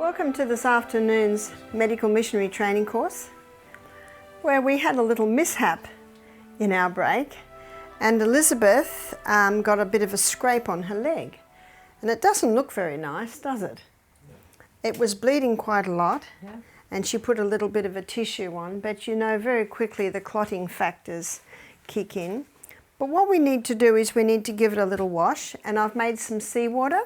Welcome to this afternoon's medical missionary training course, where we had a little mishap in our break, and Elizabeth got a bit of a scrape on her leg, and it doesn't look very nice, does it? It was bleeding quite a lot, and she put a little bit of a tissue on, but you know very quickly the clotting factors kick in. But what we need to do is we need to give it a little wash, and I've made some seawater.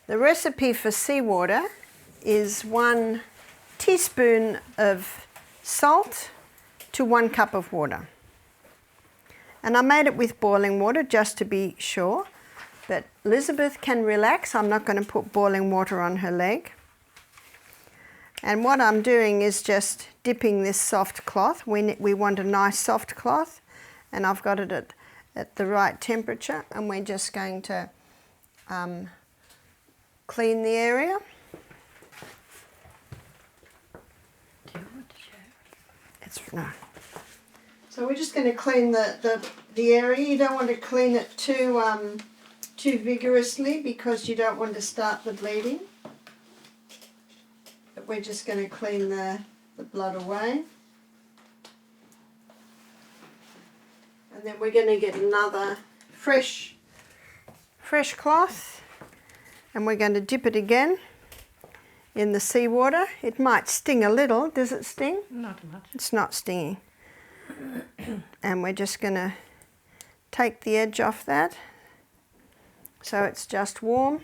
The recipe for seawater is 1 teaspoon of salt to 1 cup of water. And I made it with boiling water just to be sure. But Elizabeth can relax. I'm not going to put boiling water on her leg. And what I'm doing is just dipping this soft cloth. We want a nice soft cloth, and I've got it at the right temperature, and we're just going to clean the area. Do you want to share? No. So we're just going to clean the area. You don't want to clean it too vigorously because you don't want to start the bleeding. But we're just going to clean the blood away. And then we're going to get another fresh cloth, and we're going to dip it again in the seawater. It might sting a little. Does it sting? Not much. It's not stinging. And we're just going to take the edge off that so it's just warm.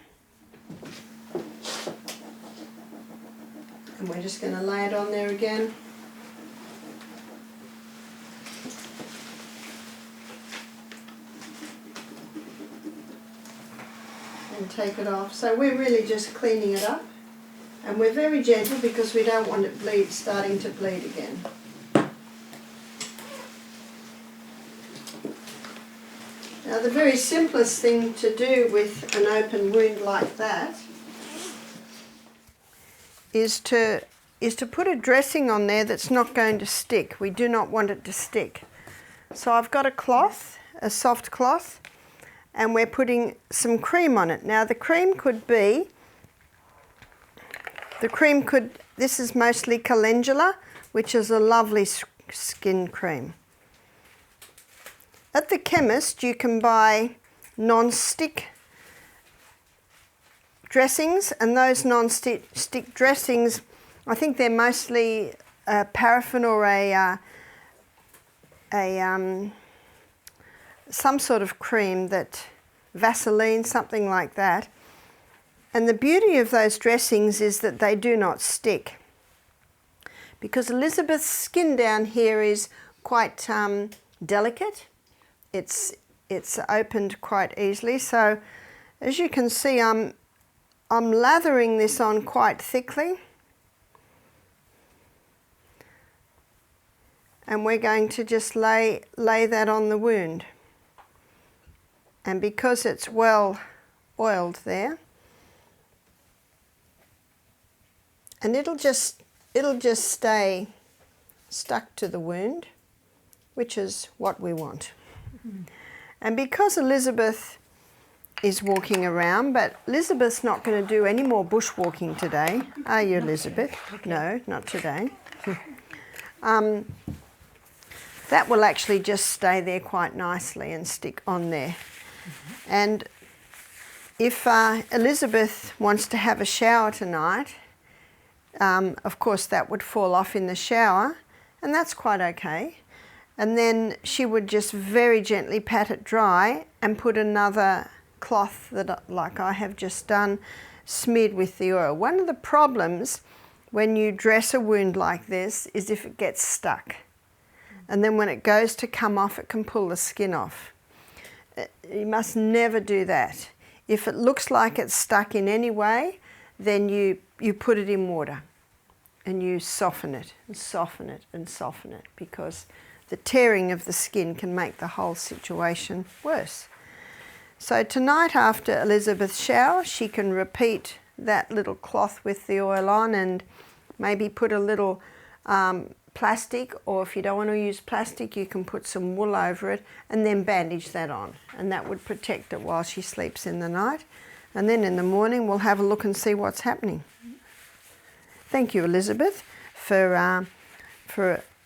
And we're just going to lay it on there again. And take it off. So we're really just cleaning it up, and we're very gentle because we don't want it starting to bleed again. Now the very simplest thing to do with an open wound like that is to put a dressing on there that's not going to stick. We do not want it to stick. So I've got a cloth, a soft cloth, and we're putting some cream on it. Now the cream could, this is mostly calendula, which is a lovely skin cream. At the chemist you can buy non-stick dressings, and those non-stick dressings, I think they're mostly paraffin or some sort of cream, that Vaseline, something like that. And the beauty of those dressings is that they do not stick, because Elizabeth's skin down here is quite delicate. It's opened quite easily. So as you can see, I'm lathering this on quite thickly, and we're going to just lay that on the wound. And because it's well oiled there, and it'll just stay stuck to the wound, which is what we want. Mm-hmm. And because Elizabeth is walking around, but Elizabeth's not going to do any more bushwalking today, are you, Elizabeth? Okay. No, not today. That will actually just stay there quite nicely and stick on there. Mm-hmm. And if Elizabeth wants to have a shower tonight, of course that would fall off in the shower, and that's quite okay. And then she would just very gently pat it dry and put another cloth, that, like I have just done, smeared with the oil. One of the problems when you dress a wound like this is if it gets stuck. And then when it goes to come off, it can pull the skin off. You must never do that. If it looks like it's stuck in any way, then you put it in water and you soften it and soften it and soften it, because the tearing of the skin can make the whole situation worse. So tonight, after Elizabeth's shower, she can repeat that little cloth with the oil on and maybe put a little plastic, or if you don't want to use plastic, you can put some wool over it and then bandage that on, and that would protect it while she sleeps in the night. And then in the morning we'll have a look and see what's happening. Thank you, Elizabeth, for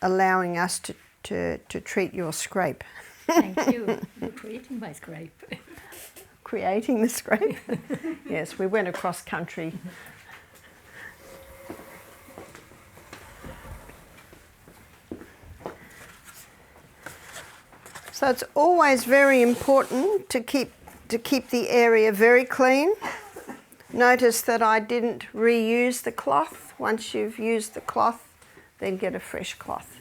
allowing us to treat your scrape. Thank you for creating my scrape. Creating the scrape? Yes, we went across country. So it's always very important to keep the area very clean. Notice that I didn't reuse the cloth. Once you've used the cloth, then get a fresh cloth.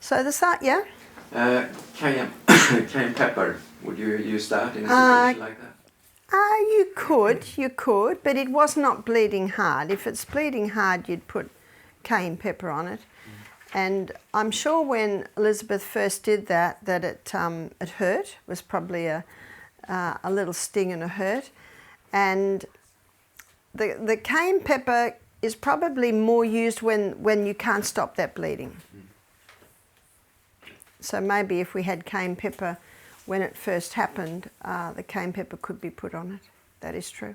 So the side, yeah? Cayenne pepper, would you use that in a situation like that? You could, but it was not bleeding hard. If it's bleeding hard, you'd put cayenne pepper on it. And I'm sure when Elizabeth first did that it hurt. It was probably a little sting and a hurt. And the cayenne pepper is probably more used when you can't stop that bleeding. So maybe if we had cayenne pepper when it first happened, the cayenne pepper could be put on it. That is true.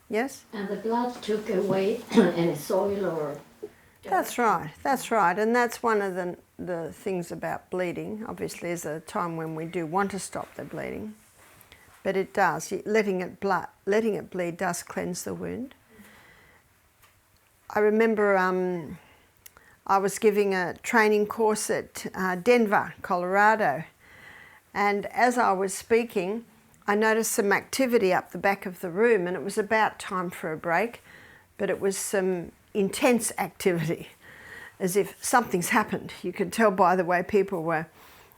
Yes? And the blood took away any soil or... That's right, that's right. And that's one of the things about bleeding. Obviously, there's a time when we do want to stop the bleeding. But it does. Letting it bleed does cleanse the wound. I remember I was giving a training course at Denver, Colorado. And as I was speaking, I noticed some activity up the back of the room, and it was about time for a break, but it was some intense activity, as if something's happened. You could tell by the way people were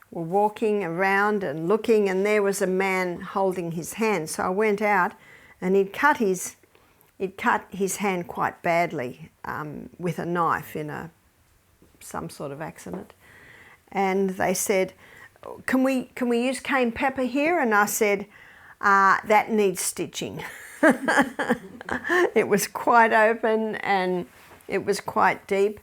walking around and looking, and there was a man holding his hand. So I went out, and he'd cut his hand quite badly with a knife in some sort of accident. And they said, can we use cayenne pepper here? And I said, that needs stitching. It was quite open and it was quite deep,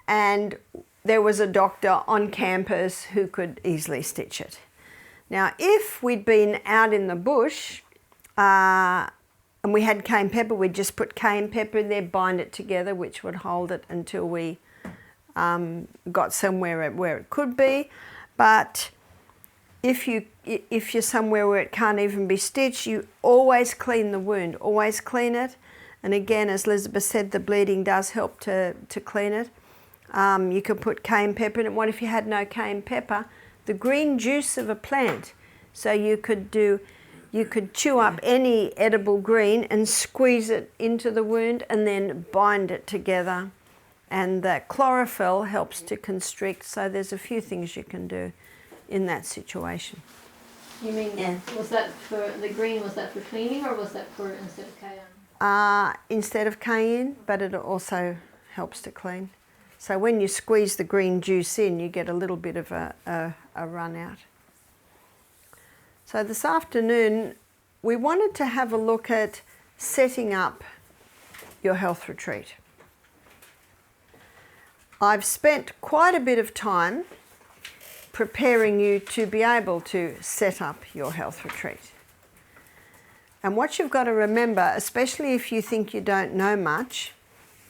and there was a doctor on campus who could easily stitch it. Now, if we'd been out in the bush and we had cayenne pepper, we'd just put cayenne pepper in there, bind it together, which would hold it until we got somewhere where it could be. But if you're somewhere where it can't even be stitched, you always clean the wound, always clean it. And again, as Elizabeth said, the bleeding does help to clean it. You could put cayenne pepper in it. What if you had no cayenne pepper? The green juice of a plant. So you could chew up any edible green and squeeze it into the wound and then bind it together. And the chlorophyll helps to constrict. So there's a few things you can do in that situation. You mean, Yeah. was that for the green, was that for cleaning, or was that for instead of cayenne? Instead of cayenne, but it also helps to clean. So when you squeeze the green juice in, you get a little bit of a run out. So this afternoon, we wanted to have a look at setting up your health retreat. I've spent quite a bit of time preparing you to be able to set up your health retreat. And what you've got to remember, especially if you think you don't know much,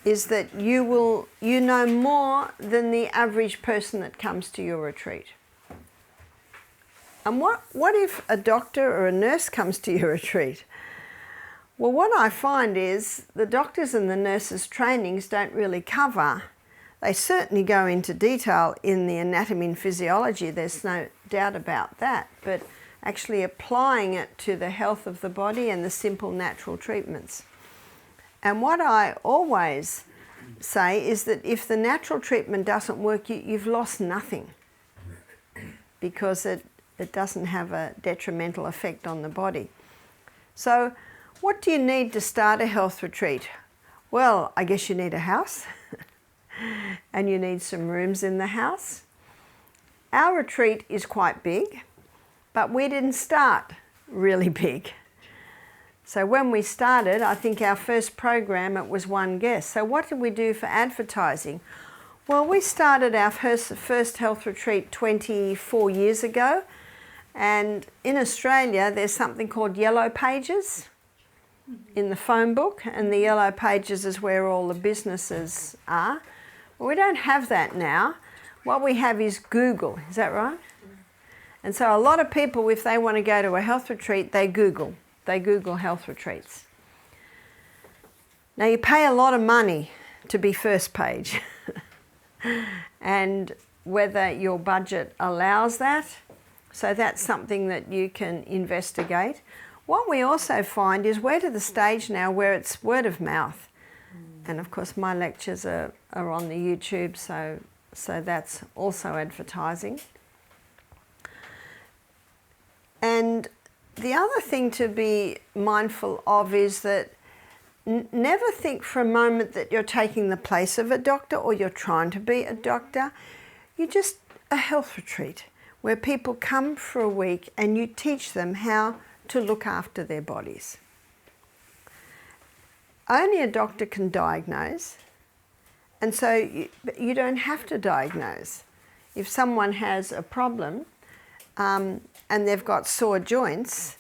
is that you know more than the average person that comes to your retreat. And what if a doctor or a nurse comes to your retreat? Well, what I find is the doctors and the nurses' trainings don't really cover. They certainly go into detail in the anatomy and physiology, there's no doubt about that, but actually applying it to the health of the body and the simple natural treatments. And what I always say is that if the natural treatment doesn't work, you've lost nothing, because it doesn't have a detrimental effect on the body. So what do you need to start a health retreat? Well, I guess you need a house. And you need some rooms in the house. Our retreat is quite big, but we didn't start really big. So when we started, I think our first program, it was one guest. So what did we do for advertising? Well, we started our first health retreat 24 years ago. And in Australia, there's something called yellow pages in the phone book. And the yellow pages is where all the businesses are. Well, we don't have that now. What we have is Google. Is that right? And so a lot of people, if they want to go to a health retreat, they Google. They Google health retreats. Now you pay a lot of money to be first page. And whether your budget allows that, so that's something that you can investigate. What we also find is we're to the stage now where it's word of mouth. And of course my lectures are on the YouTube, so that's also advertising. And the other thing to be mindful of is that never think for a moment that you're taking the place of a doctor or you're trying to be a doctor. You're just a health retreat where people come for a week and you teach them how to look after their bodies. Only a doctor can diagnose, and so you don't have to diagnose. If someone has a problem, and they've got sore joints,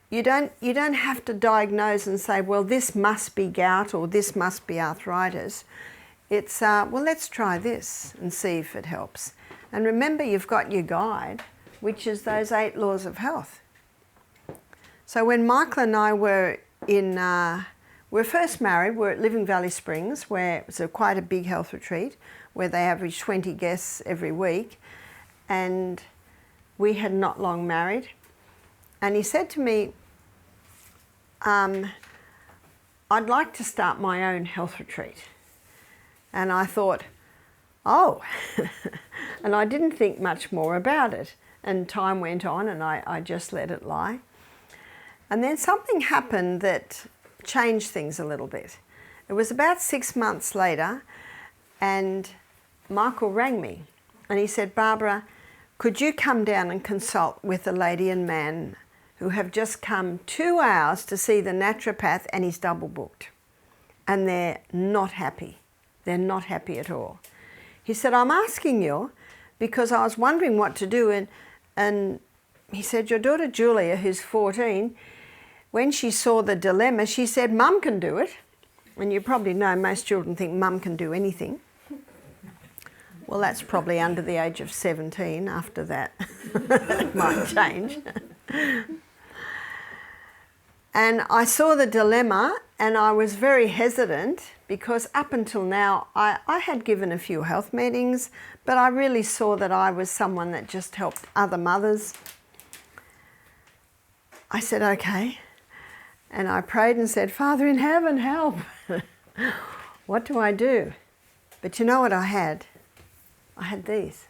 you don't have to diagnose and say, well, this must be gout or this must be arthritis. It's, well, let's try this and see if it helps. And remember, you've got your guide, which is those 8 laws of health. So when Michael and I were we were first married, we were at Living Valley Springs, where it was quite a big health retreat, where they averaged 20 guests every week. And we had not long married, and he said to me, I'd like to start my own health retreat. And I thought, oh, and I didn't think much more about it. And time went on and I just let it lie. And then something happened that changed things a little bit. It was about 6 months later, and Michael rang me and he said, Barbara, could you come down and consult with a lady and man who have just come 2 hours to see the naturopath and he's double booked? And they're not happy. They're not happy at all. He said, I'm asking you because I was wondering what to do. And he said, your daughter Julia, who's 14, when she saw the dilemma, she said, Mum can do it. And you probably know most children think Mum can do anything. Well, that's probably under the age of 17. After that, it might change. And I saw the dilemma and I was very hesitant because up until now I had given a few health meetings, but I really saw that I was someone that just helped other mothers. I said, okay. And I prayed and said, Father in heaven, help. What do I do? But you know what I had? I had these.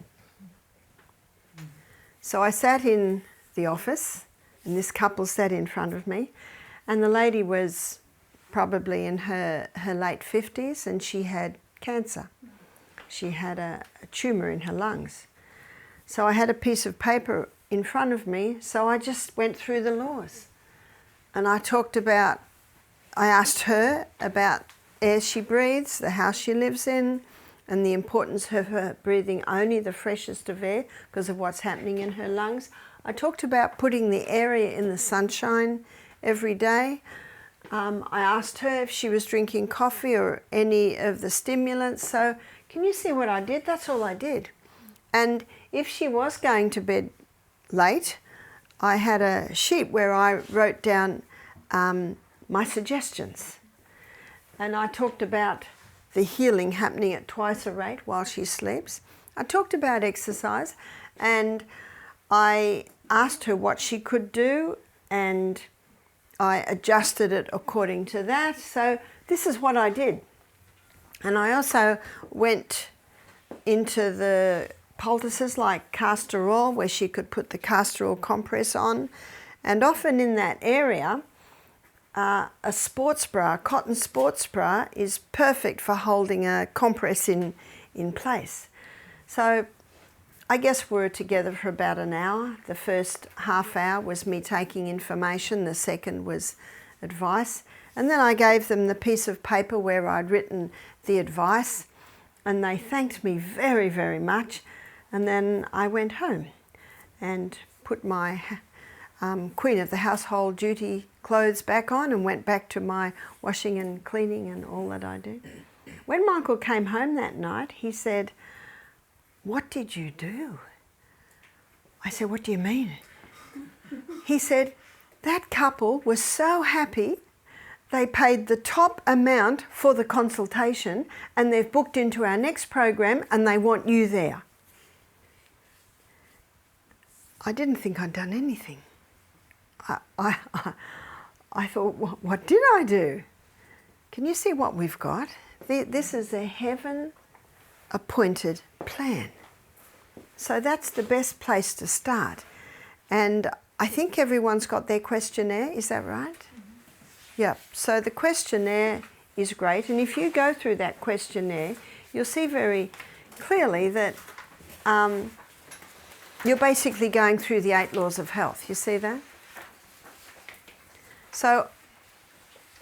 So I sat in the office and this couple sat in front of me, and the lady was probably in her late 50s and she had cancer. She had a tumour in her lungs. So I had a piece of paper in front of me, so I just went through the laws. And I asked her about air she breathes, the house she lives in, and the importance of her breathing only the freshest of air because of what's happening in her lungs. I talked about putting the area in the sunshine every day. I asked her if she was drinking coffee or any of the stimulants. So can you see what I did? That's all I did. And if she was going to bed late, I had a sheet where I wrote down my suggestions. And I talked about the healing happening at twice a rate while she sleeps. I talked about exercise and I asked her what she could do and I adjusted it according to that. So this is what I did. And I also went into the poultices like castor oil, where she could put the castor oil compress on. And often in that area, a sports bra, cotton sports bra, is perfect for holding a compress in place. So I guess we were together for about an hour. The first half hour was me taking information. The second was advice. And then I gave them the piece of paper where I'd written the advice, and they thanked me very, very much. And then I went home and put my Queen of the Household duty clothes back on and went back to my washing and cleaning and all that I do. When Michael came home that night, he said, "What did you do?" I said, "What do you mean?" He said, "That couple was so happy, they paid the top amount for the consultation and they've booked into our next program and they want you there." I didn't think I'd done anything. I thought, what did I do? Can you see what we've got? This is a heaven-appointed plan. So that's the best place to start. And I think everyone's got their questionnaire, is that right? Mm-hmm. Yeah, so the questionnaire is great. And if you go through that questionnaire, you'll see very clearly that you're basically going through the 8 laws of health. You see that? So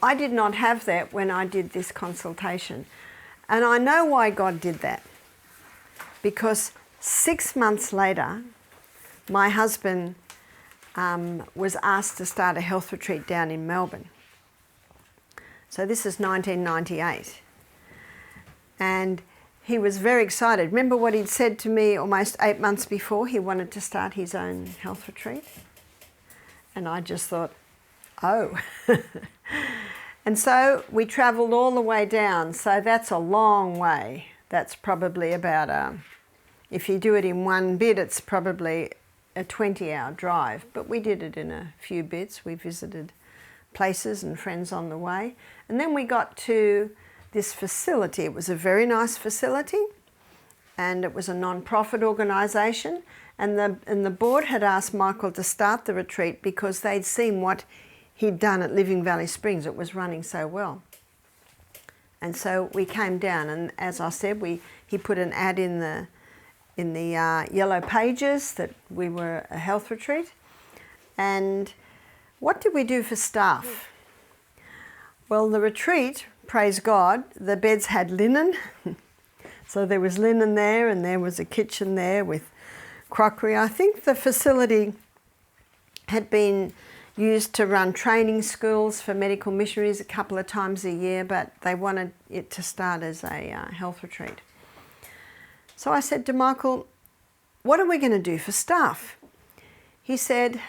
I did not have that when I did this consultation. And I know why God did that. Because 6 months later, my husband was asked to start a health retreat down in Melbourne. So this is 1998. And he was very excited. Remember what he'd said to me almost 8 months before? He wanted to start his own health retreat. And I just thought, oh. And so we travelled all the way down. So that's a long way. That's probably about, if you do it in one bit, it's probably a 20-hour drive. But we did it in a few bits. We visited places and friends on the way. And then we got to this facility. It was a very nice facility, and it was a non-profit organisation. And the board had asked Michael to start the retreat because they'd seen what he'd done at Living Valley Springs. It was running so well. And so we came down, and as I said, he put an ad in the yellow pages that we were a health retreat. And what did we do for staff? Well, the retreat, praise God, the beds had linen. So there was linen there, and there was a kitchen there with crockery. I think the facility had been used to run training schools for medical missionaries a couple of times a year, but they wanted it to start as a health retreat. So I said to Michael, "What are we going to do for staff?" He said,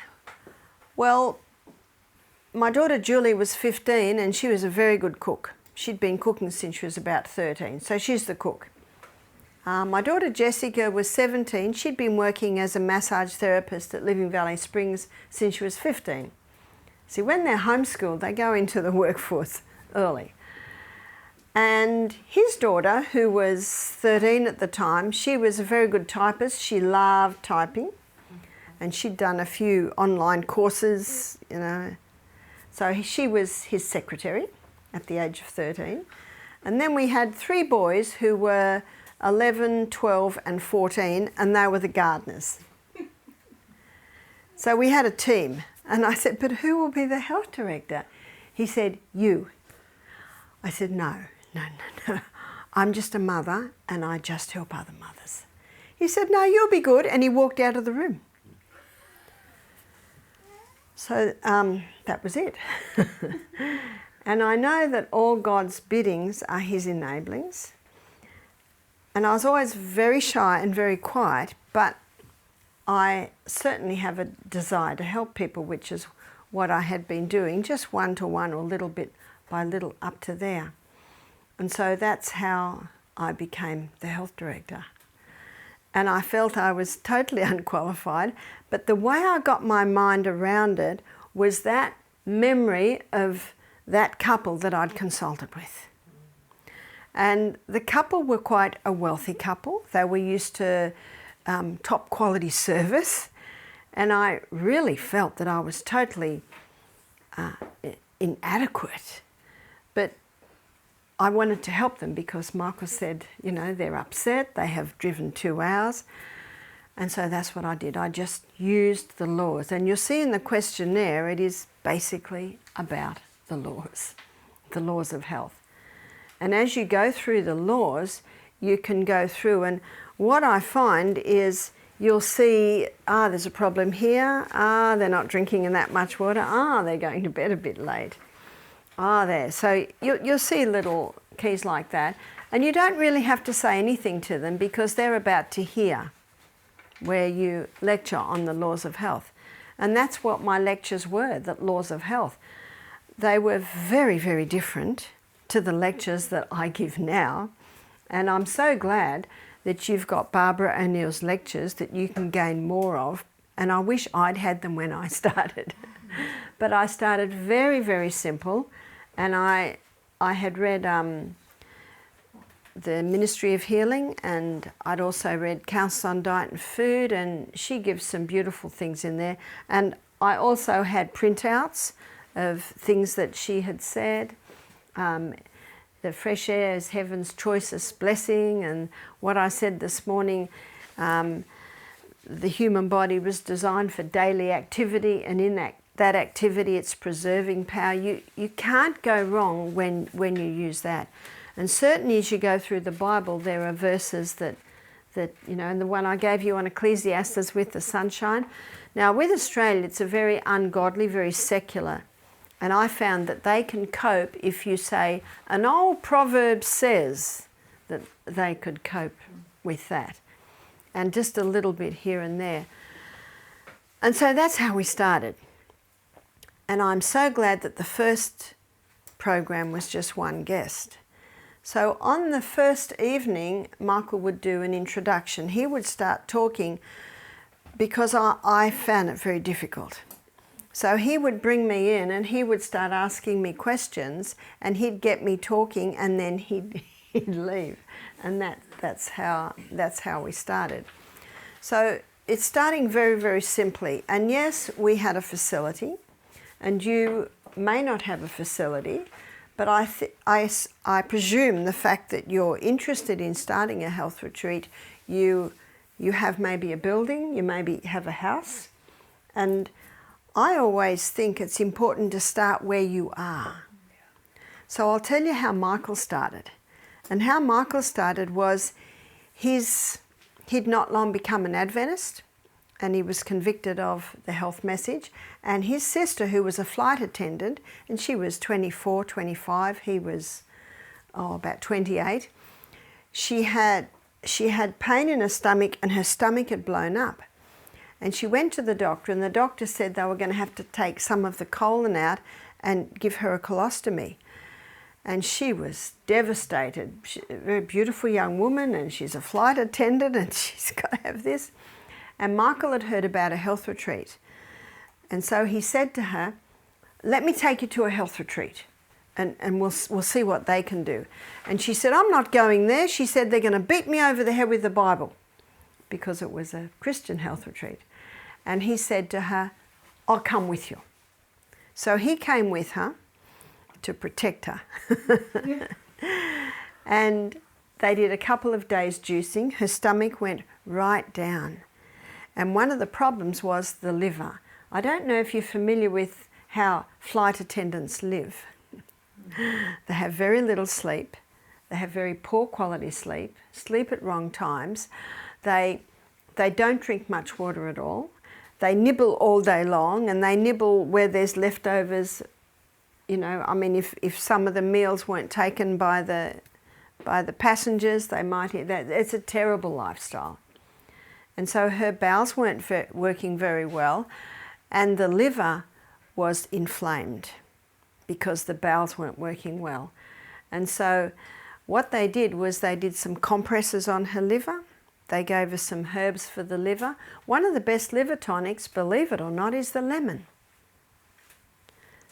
"Well, my daughter Julie was 15 and she was a very good cook. She'd been cooking since she was about 13, so she's the cook. My daughter Jessica was 17. She'd been working as a massage therapist at Living Valley Springs since she was 15. See, when they're homeschooled, they go into the workforce early. And his daughter, who was 13 at the time, she was a very good typist. She loved typing, and she'd done a few online courses, you know. So she was his secretary at the age of 13. And then we had 3 boys who were 11, 12 and 14, and they were the gardeners. So we had a team. And I said, "But who will be the health director?" He said, "You." I said, no. I'm just a mother and I just help other mothers." He said, "No, you'll be good." And he walked out of the room. So that was it. And I know that all God's biddings are his enablings. And I was always very shy and very quiet, but I certainly have a desire to help people, which is what I had been doing, just one-to-one or little bit by little up to there. And so that's how I became the health director. And I felt I was totally unqualified, but the way I got my mind around it was that memory of that couple that I'd consulted with. And the couple were quite a wealthy couple. They were used to top quality service, and I really felt that I was totally inadequate. But I wanted to help them because Michael said, you know, they're upset, they have driven 2 hours. And so that's what I did. I just used the laws. And you'll see in the questionnaire, it is basically about the laws of health. And as you go through the laws, you can go through, and what I find is you'll see, there's a problem here, they're not drinking in that much water, they're going to bed a bit late, there. So you'll see little keys like that, and you don't really have to say anything to them because they're about to hear where you lecture on the laws of health. And that's what my lectures were, the laws of health. They were very, very different to the lectures that I give now. And I'm so glad that you've got Barbara O'Neill's lectures that you can gain more of. And I wish I'd had them when I started. But I started very, very simple. And I had read the Ministry of Healing, and I'd also read Counsel on Diet and Food, and she gives some beautiful things in there. And I also had printouts of things that she had said. The fresh air is heaven's choicest blessing, and what I said this morning, the human body was designed for daily activity, and in that activity it's preserving power. You can't go wrong when you use that. And certainly as you go through the Bible, there are verses that and the one I gave you on Ecclesiastes with the sunshine. Now with Australia, it's a very ungodly, very secular. And I found that they can cope if you say, an old proverb says, that they could cope with that. And just a little bit here and there. And so that's how we started. And I'm so glad that the first program was just one guest. So on the first evening, Michael would do an introduction. He would start talking because I found it very difficult. So he would bring me in and he would start asking me questions, and he'd get me talking, and then he'd leave. And that's how we started. So it's starting very, very simply. And yes, we had a facility, and you may not have a facility, but I presume the fact that you're interested in starting a health retreat, you have maybe a building, you maybe have a house. And I always think it's important to start where you are. So I'll tell you how Michael started. And how Michael started was he'd not long become an Adventist, and he was convicted of the health message. And his sister, who was a flight attendant, and she was 24, 25, he was about 28, she had pain in her stomach, and her stomach had blown up. And she went to the doctor, and the doctor said they were going to have to take some of the colon out and give her a colostomy. And she was devastated. She's a very beautiful young woman, and she's a flight attendant, and she's got to have this. And Michael had heard about a health retreat. And so he said to her, let me take you to a health retreat, and we'll see what they can do. And she said, I'm not going there. She said, they're going to beat me over the head with the Bible, because it was a Christian health retreat. And he said to her, I'll come with you. So he came with her to protect her. Yeah. And they did a couple of days juicing. Her stomach went right down. And one of the problems was the liver. I don't know if you're familiar with how flight attendants live. They have very little sleep. They have very poor quality sleep, sleep at wrong times. They don't drink much water at all. They nibble all day long, and they nibble where there's leftovers. You know, I mean, if some of the meals weren't taken by the passengers, they might eat that. It's a terrible lifestyle. And so her bowels weren't working very well, and the liver was inflamed because the bowels weren't working well. And so what they did was they did some compresses on her liver. They gave her some herbs for the liver. One of the best liver tonics, believe it or not, is the lemon.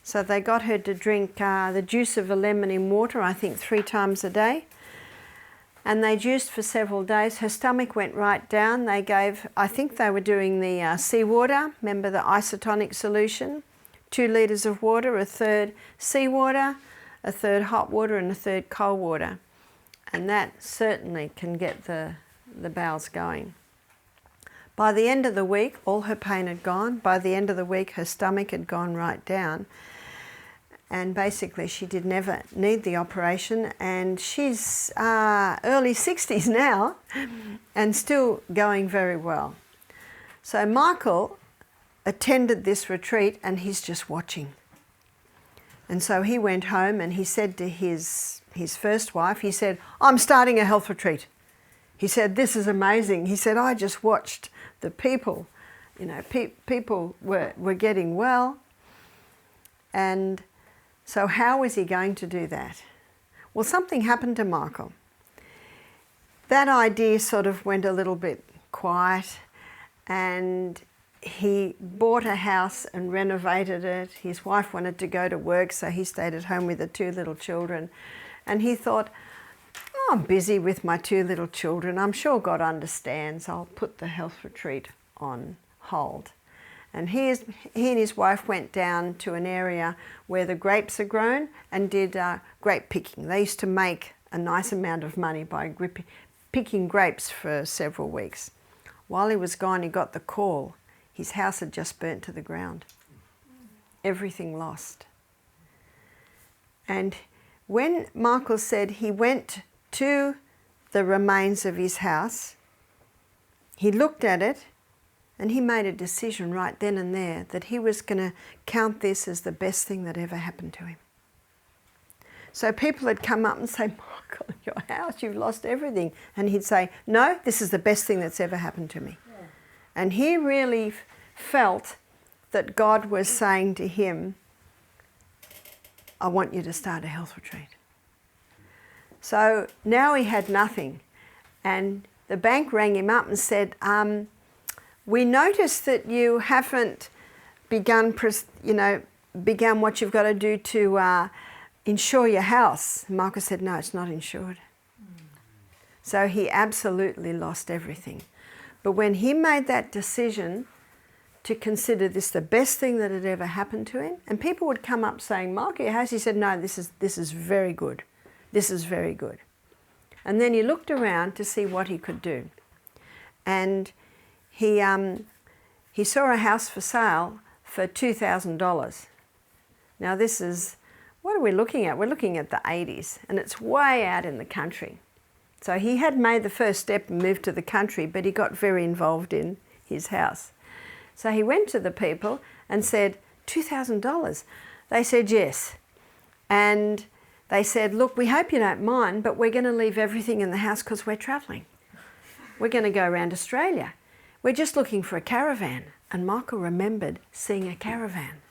So they got her to drink the juice of a lemon in water, I think 3 times a day. And they juiced for several days. Her stomach went right down. They gave, I think they were doing the seawater, remember the isotonic solution? 2 litres of water, 1/3 seawater, 1/3 hot water, and 1/3 cold water. And that certainly can get the bowels going. By the end of the week, all her pain had gone. By the end of the week, her stomach had gone right down. And basically she did never need the operation, and she's early 60s now and still going very well. So Michael attended this retreat and he's just watching. And so he went home and he said to his first wife, he said, "I'm starting a health retreat." He said, "This is amazing." He said, "I just watched the people, you know, people were getting well." And so how was he going to do that? Well, something happened to Michael. That idea sort of went a little bit quiet, and he bought a house and renovated it. His wife wanted to go to work, so he stayed at home with the 2 little children. And he thought, "Oh, I'm busy with my 2 little children. I'm sure God understands. I'll put the health retreat on hold." And he and his wife went down to an area where the grapes are grown and did grape picking. They used to make a nice amount of money by picking grapes for several weeks. While he was gone, he got the call. His house had just burnt to the ground. Everything lost. And when Michael said he went to the remains of his house, he looked at it and he made a decision right then and there that he was going to count this as the best thing that ever happened to him. So people had come up and say, "Michael, your house, you've lost everything." And he'd say, "No, this is the best thing that's ever happened to me." Yeah. And he really felt that God was saying to him, "I want you to start a health retreat." So now he had nothing. And the bank rang him up and said, "We noticed that you haven't begun what you've got to do to insure your house." And Michael said, "No, it's not insured." So he absolutely lost everything. But when he made that decision to consider this the best thing that had ever happened to him, and people would come up saying, "Michael, your house," he said, "No, this is very good. This is very good." And then he looked around to see what he could do. And he saw a house for sale for $2,000. Now this is, what are we looking at? We're looking at the 80s, and it's way out in the country. So he had made the first step and moved to the country, but he got very involved in his house. So he went to the people and said, $2,000? They said yes. And they said, "Look, we hope you don't mind, but we're going to leave everything in the house because we're travelling. We're going to go around Australia. We're just looking for a caravan." And Michael remembered seeing a caravan.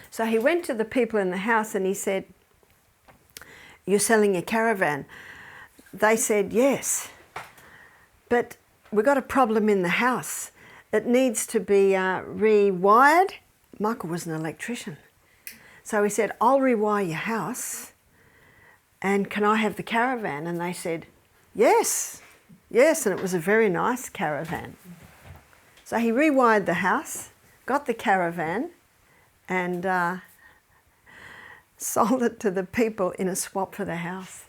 So he went to the people in the house and he said, "You're selling a caravan?" They said, "Yes, but we've got a problem in the house. It needs to be rewired." Michael was an electrician. So he said, "I'll rewire your house, and can I have the caravan?" And they said, "Yes, yes," and it was a very nice caravan. So he rewired the house, got the caravan, and sold it to the people in a swap for the house.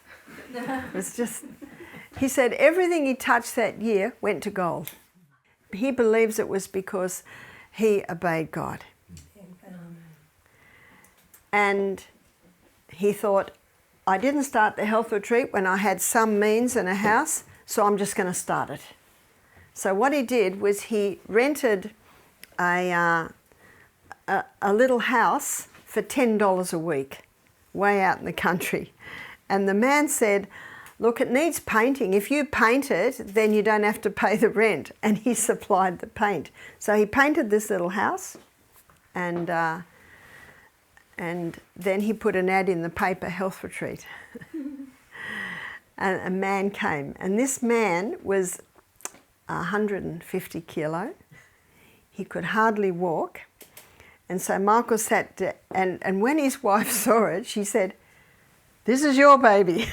It was just, he said everything he touched that year went to gold. He believes it was because he obeyed God. And he thought, "I didn't start the health retreat when I had some means and a house, so I'm just going to start it." So what he did was he rented a little house for $10 a week, way out in the country. And the man said, "Look, it needs painting. If you paint it, then you don't have to pay the rent." And he supplied the paint. So he painted this little house, and then he put an ad in the paper, "Health Retreat." And a man came, and this man was 150 kilo. He could hardly walk. And so Michael sat, and when his wife saw it, she said, "This is your baby."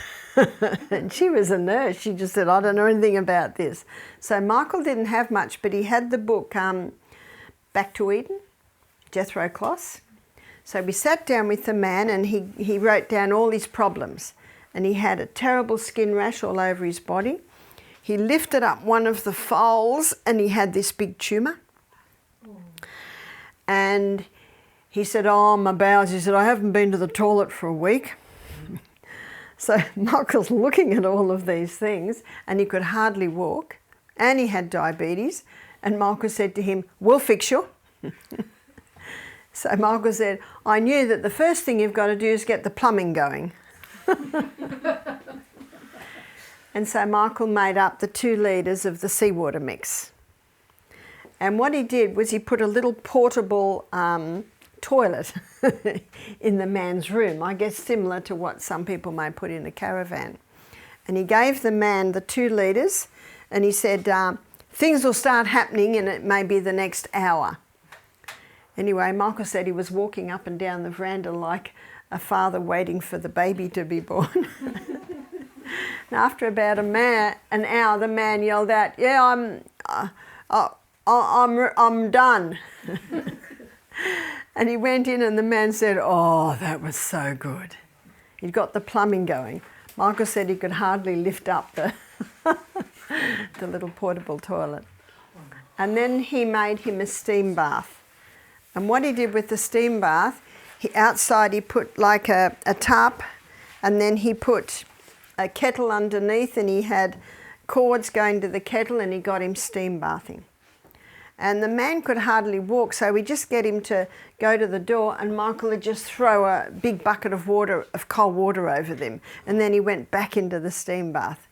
And she was a nurse. She just said, "I don't know anything about this." So Michael didn't have much, but he had the book Back to Eden, Jethro Kloss. So we sat down with the man, and he wrote down all his problems. And he had a terrible skin rash all over his body. He lifted up one of the folds, and he had this big tumour. And He said, oh, my bowels. He said, I haven't been to the toilet for a week. So Michael's looking at all of these things, and he could hardly walk, and he had diabetes. And Michael said to him, we'll fix you. So Michael said, I knew that the first thing you've got to do is get the plumbing going. And so Michael made up the 2 litres of the seawater mix. And what he did was he put a little portable toilet in the man's room, I guess similar to what some people may put in a caravan. And he gave the man the 2 litres, and he said, things will start happening in it maybe the next hour. Anyway, Michael said he was walking up and down the veranda like a father waiting for the baby to be born. And after about an hour, the man yelled out, yeah, I'm done. And he went in, and the man said, oh, that was so good. He'd got the plumbing going. Michael said he could hardly lift up the, the little portable toilet. And then he made him a steam bath. And what he did with the steam bath, outside he put like a tarp, and then he put a kettle underneath, and he had cords going to the kettle, and he got him steam bathing. And the man could hardly walk, so we just get him to go to the door, and Michael would just throw a big bucket of water, of cold water over them, and then he went back into the steam bath.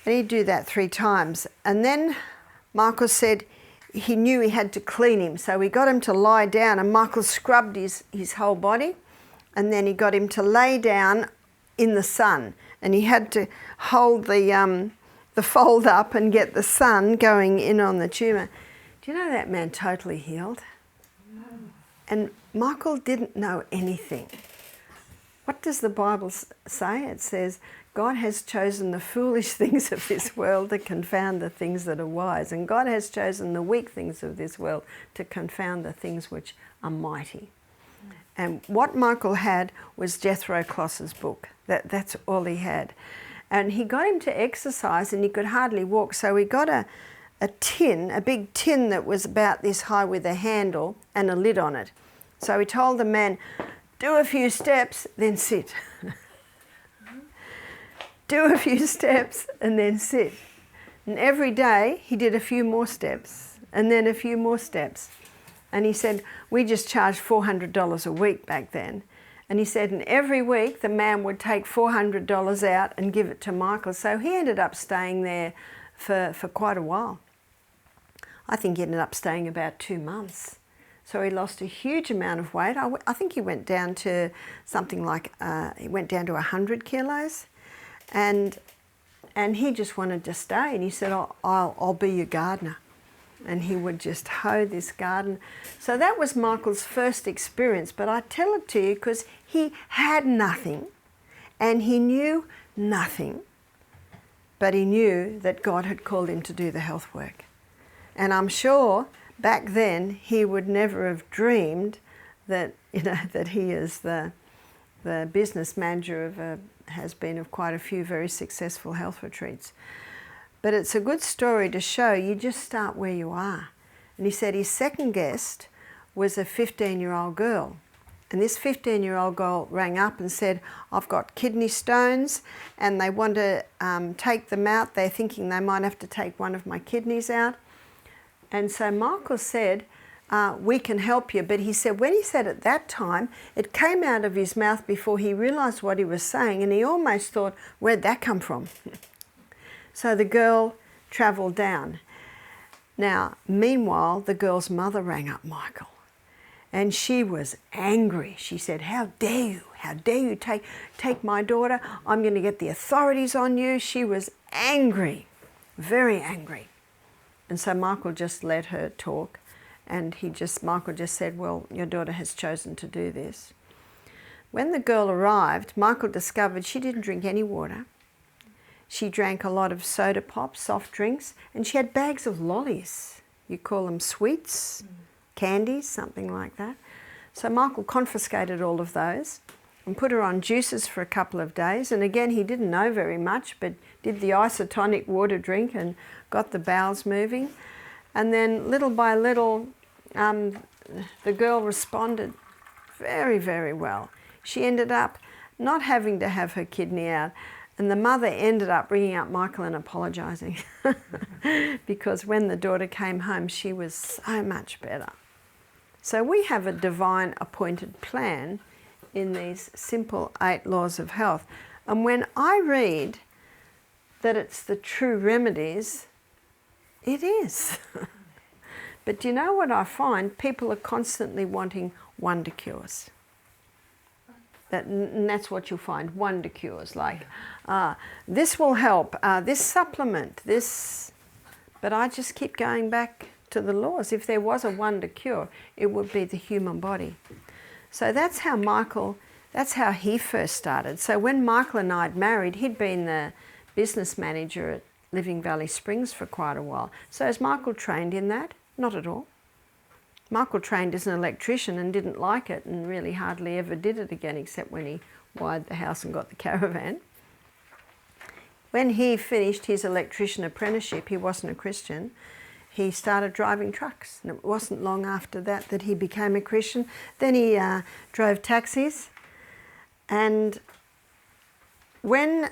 And he'd do that 3 times. And then Michael said he knew he had to clean him, so we got him to lie down, and Michael scrubbed his whole body, and then he got him to lay down in the sun, and he had to hold the fold up and get the sun going in on the tumour. Do you know that man totally healed? No. And Michael didn't know anything. What does the Bible say? It says, God has chosen the foolish things of this world to confound the things that are wise, and God has chosen the weak things of this world to confound the things which are mighty. And what Michael had was Jethro Kloss's book. That's all he had. And he got him to exercise, and he could hardly walk, so we got a big tin that was about this high with a handle and a lid on it. So we told the man, do a few steps, then sit. Do a few steps and then sit. And every day he did a few more steps, and then a few more steps. And he said, we just charged $400 a week back then. And he said, and every week the man would take $400 out and give it to Michael. So he ended up staying there for quite a while. I think he ended up staying about 2 months. So he lost a huge amount of weight. I think he went down to something like, he went down to 100 kilos. And he just wanted to stay. And he said, I'll be your gardener. And he would just hoe this garden. So that was Michael's first experience. But I tell it to you because he had nothing and he knew nothing. But he knew that God had called him to do the health work. And I'm sure back then he would never have dreamed that, that he is the business manager has been of quite a few very successful health retreats. But it's a good story to show you just start where you are. And he said his second guest was a 15-year-old girl. And this 15-year-old girl rang up and said, I've got kidney stones and they want to take them out. They're thinking they might have to take one of my kidneys out. And so Michael said, we can help you. But he said, when he said at that time, it came out of his mouth before he realised what he was saying, and he almost thought, where'd that come from? So the girl travelled down. Now, meanwhile, the girl's mother rang up Michael, and she was angry. She said, how dare you? How dare you take my daughter? I'm going to get the authorities on you. She was angry, very angry. And so Michael just let her talk, and Michael just said, well, your daughter has chosen to do this. When the girl arrived, Michael discovered she didn't drink any water. She drank a lot of soda pop, soft drinks, and she had bags of lollies. You call them sweets, candies, something like that. So Michael confiscated all of those and put her on juices for a couple of days. And again, he didn't know very much, but did the isotonic water drink and got the bowels moving. And then little by little, the girl responded very, very well. She ended up not having to have her kidney out, and the mother ended up ringing up Michael and apologising because when the daughter came home, she was so much better. So we have a divine appointed plan in these simple 8 laws of health. And when I read that it's the true remedies, it is. But do you know what I find? People are constantly wanting wonder cures. And that's what you'll find, wonder cures, like this will help, this supplement, this. But I just keep going back to the laws. If there was a wonder cure, it would be the human body. So that's how Michael, that's how he first started. So when Michael and I had married, he'd been the business manager at Living Valley Springs for quite a while. So is Michael trained in that? Not at all. Michael trained as an electrician and didn't like it and really hardly ever did it again, except when he wired the house and got the caravan. When he finished his electrician apprenticeship, he wasn't a Christian, he started driving trucks. And it wasn't long after that that he became a Christian. Then he drove taxis. And when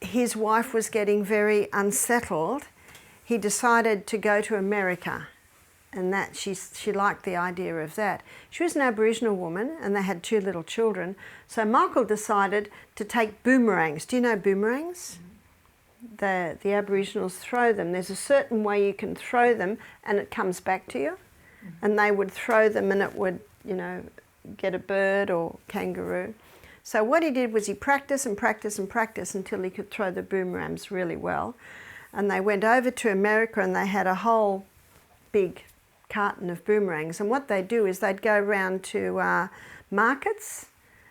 his wife was getting very unsettled, he decided to go to America. And that she liked the idea of that. She was an Aboriginal woman and they had 2 little children. So Michael decided to take boomerangs. Do you know boomerangs? The Aboriginals throw them. There's a certain way you can throw them and it comes back to you. And they would throw them and it would, you know, get a bird or kangaroo. So what he did was he practiced and practiced and practiced until he could throw the boomerangs really well. And they went over to America and they had a whole big carton of boomerangs, and what they'd do is they'd go around to markets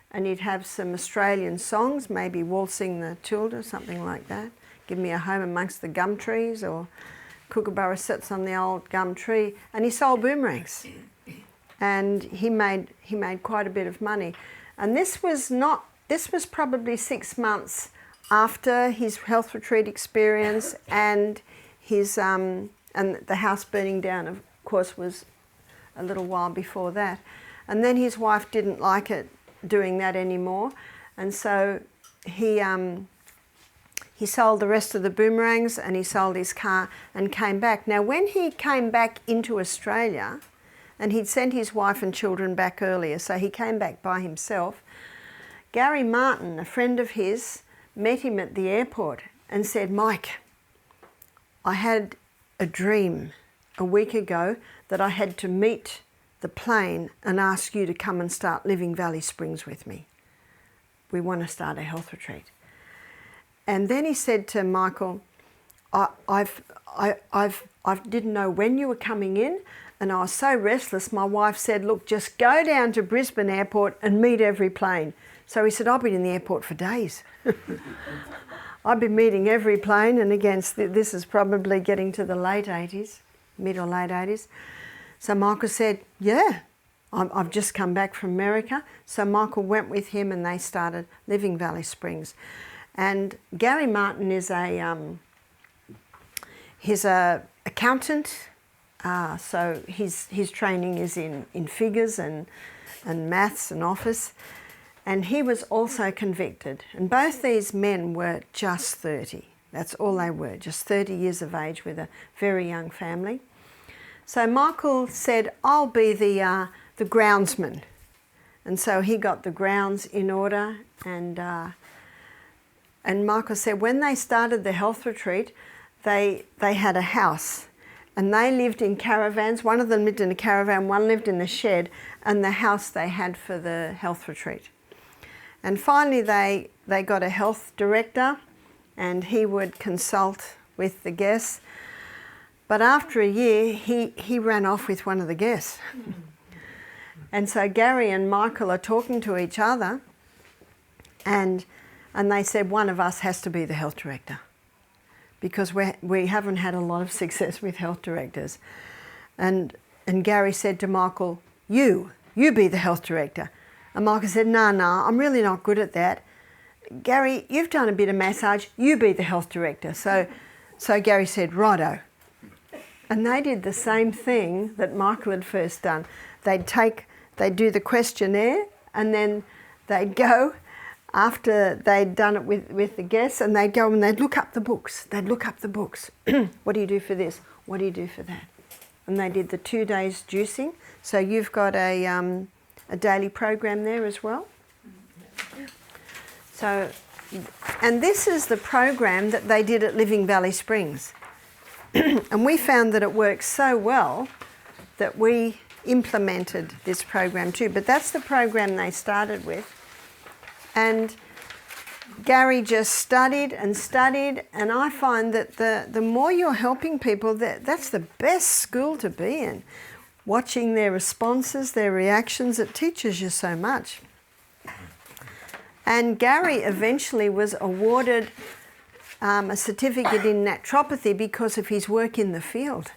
and you'd have some Australian songs, maybe Waltzing the Tilda, something like that, Give Me a Home Amongst the Gum Trees, or Kookaburra Sits on the Old Gum Tree, and he sold boomerangs and he made quite a bit of money. And this was probably 6 months after his health retreat experience and his and the house burning down, of course, was a little while before that. And then his wife didn't like it doing that anymore, and so he sold the rest of the boomerangs and he sold his car and came back. Now when he came back into Australia, and he'd sent his wife and children back earlier, so he came back by himself, Gary Martin, a friend of his, met him at the airport and said, "Mike, I had a dream a week ago that I had to meet the plane and ask you to come and start Living Valley Springs with me. We want to start a health retreat." And then he said to Michael, I didn't know when you were coming in, and I was so restless, my wife said, "Look, just go down to Brisbane Airport and meet every plane." So he said, "I've been in the airport for days." I've been meeting every plane, and again, this is probably getting to the late 80s, mid or late 80s. So Michael said, "Yeah, I've just come back from America." So Michael went with him and they started Living Valley Springs. And Gary Martin is he's a accountant, so his training is in figures and maths and office. And he was also convicted. And both these men were just 30. That's all they were, just 30 years of age with a very young family. So Michael said, "I'll be the groundsman." And so he got the grounds in order. And Michael said when they started the health retreat, they had a house. And they lived in caravans. One of them lived in a caravan, one lived in the shed, and the house they had for the health retreat. And finally they got a health director, and he would consult with the guests. But after a year, he ran off with one of the guests. And so Gary and Michael are talking to each other, and they said one of us has to be the health director, because we haven't had a lot of success with health directors. And Gary said to Michael, you be the health director. And Michael said, no, I'm really not good at that. Gary, you've done a bit of massage, you be the health director. So Gary said, righto. And they did the same thing that Michael had first done. They'd do the questionnaire, and then they'd go, after they'd done it with the guests, and they'd go and they'd look up the books. They'd look up the books. What do you do for this? What do you do for that? And they did the 2 days juicing. So you've got a daily program there as well. So, and this is the program that they did at Living Valley Springs. And we found that it worked so well that we implemented this program too. But that's the program they started with. And Gary just studied, and I find that the more you're helping people, that's the best school to be in. Watching their responses, their reactions, it teaches you so much. And Gary eventually was awarded a certificate in naturopathy because of his work in the field.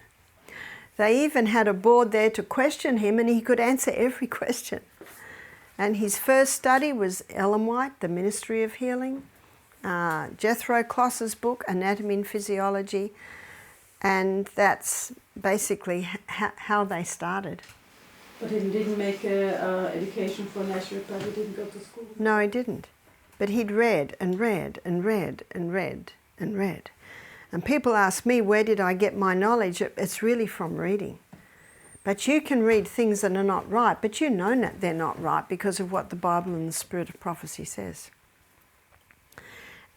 They even had a board there to question him, and he could answer every question. And his first study was Ellen White, The Ministry of Healing, Jethro Kloss's book, Anatomy and Physiology, and that's basically how they started. But he didn't make education for naturopath, he didn't go to school? No, he didn't. But he'd read and read and read and read and read. And people ask me, where did I get my knowledge? It's really from reading. But you can read things that are not right, but you know that they're not right because of what the Bible and the Spirit of Prophecy says.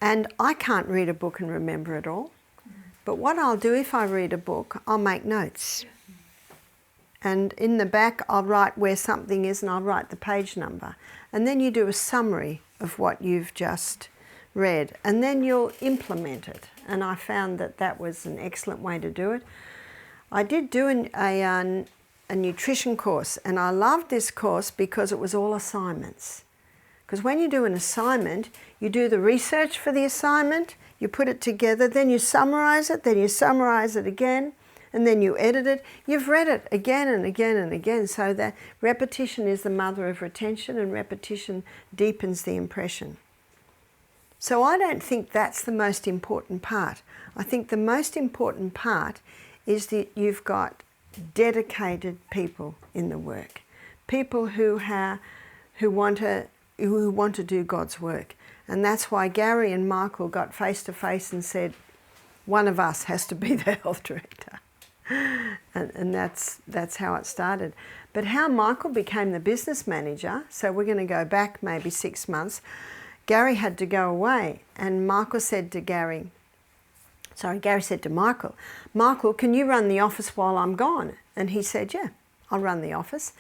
And I can't read a book and remember it all. But what I'll do if I read a book, I'll make notes. And in the back, I'll write where something is and I'll write the page number. And then you do a summary of what you've just read. And then you'll implement it. And I found that that was an excellent way to do it. I did do a nutrition course, and I loved this course because it was all assignments. Because when you do an assignment, you do the research for the assignment, you put it together, then you summarize it, then you summarize it again, and then you edit it. You've read it again and again and again, so that repetition is the mother of retention, and repetition deepens the impression. So I don't think that's the most important part. I think the most important part is that you've got dedicated people in the work, people who want to do God's work. And that's why Gary and Michael got face to face and said, one of us has to be the health director. And that's how it started. But how Michael became the business manager, so we're going to go back maybe 6 months, Gary had to go away, and Michael said to Gary said to Michael, Michael, can you run the office while I'm gone? And he said, yeah, I'll run the office.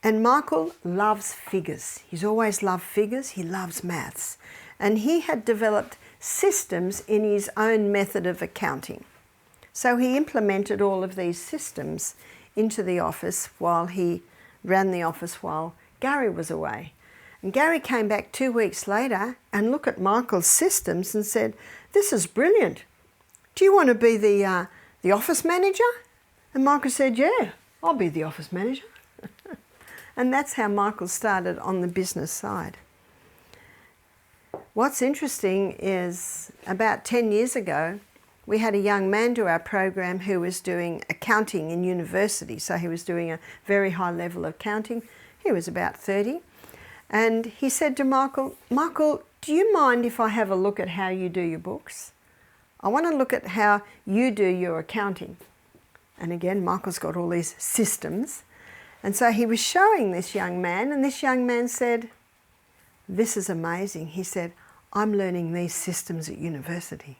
And Michael loves figures. He's always loved figures. He loves maths. And he had developed systems in his own method of accounting. So he implemented all of these systems into the office while he ran the office while Gary was away. And Gary came back 2 weeks later and looked at Michael's systems and said, this is brilliant. Do you want to be the office manager? And Michael said, yeah, I'll be the office manager. And that's how Michael started on the business side. What's interesting is about 10 years ago, we had a young man do our program who was doing accounting in university. So he was doing a very high level of accounting. He was about 30. And he said to Michael, Michael, do you mind if I have a look at how you do your books? I want to look at how you do your accounting. And again, Michael's got all these systems. And so he was showing this young man, and this young man said, this is amazing. He said, I'm learning these systems at university.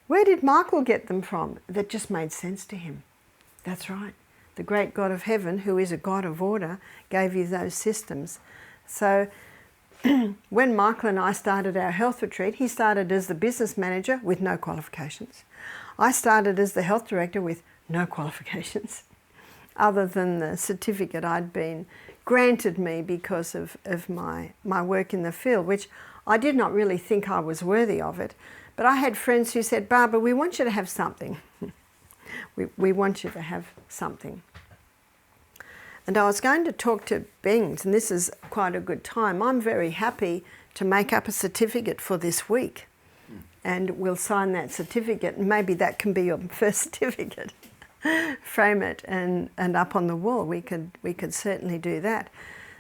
Where did Michael get them from? That just made sense to him. That's right. The great God of heaven, who is a God of order, gave you those systems. So when Michael and I started our health retreat, he started as the business manager with no qualifications. I started as the health director with no qualifications, other than the certificate I'd been granted me because of my work in the field, which I did not really think I was worthy of it. But I had friends who said, Barbara, we want you to have something. we want you to have something. And I was going to talk to Bengt, and this is quite a good time. I'm very happy to make up a certificate for this week. And we'll sign that certificate, and maybe that can be your first certificate. frame it and up on the wall. We could certainly do that.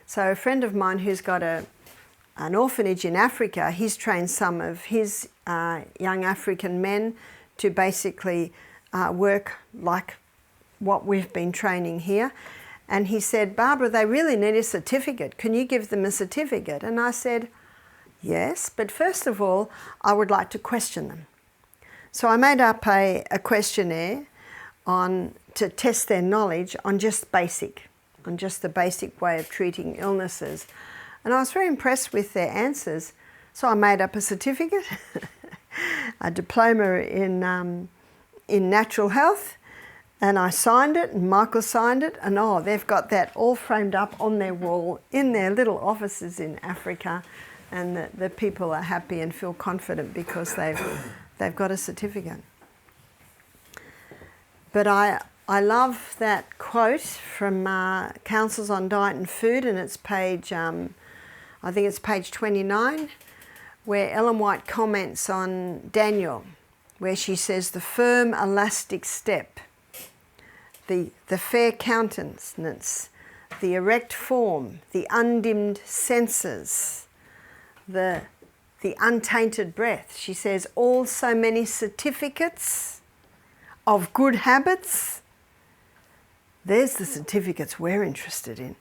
So a friend of mine who's got an orphanage in Africa, he's trained some of his young African men to basically work like what we've been training here. And he said, Barbara, they really need a certificate. Can you give them a certificate? And I said, yes, but first of all, I would like to question them. So I made up a questionnaire to test their knowledge on just the basic way of treating illnesses. And I was very impressed with their answers. So I made up a certificate, a diploma in natural health, and I signed it, and Michael signed it, and they've got that all framed up on their wall in their little offices in Africa, and the people are happy and feel confident because they've got a certificate. But I love that quote from Councils on Diet and Food, and it's page, I think it's page 29, where Ellen White comments on Daniel, where she says, the firm elastic step, the fair countenance, the erect form, the undimmed senses, the untainted breath. She says, all so many certificates of good habits. There's the certificates we're interested in.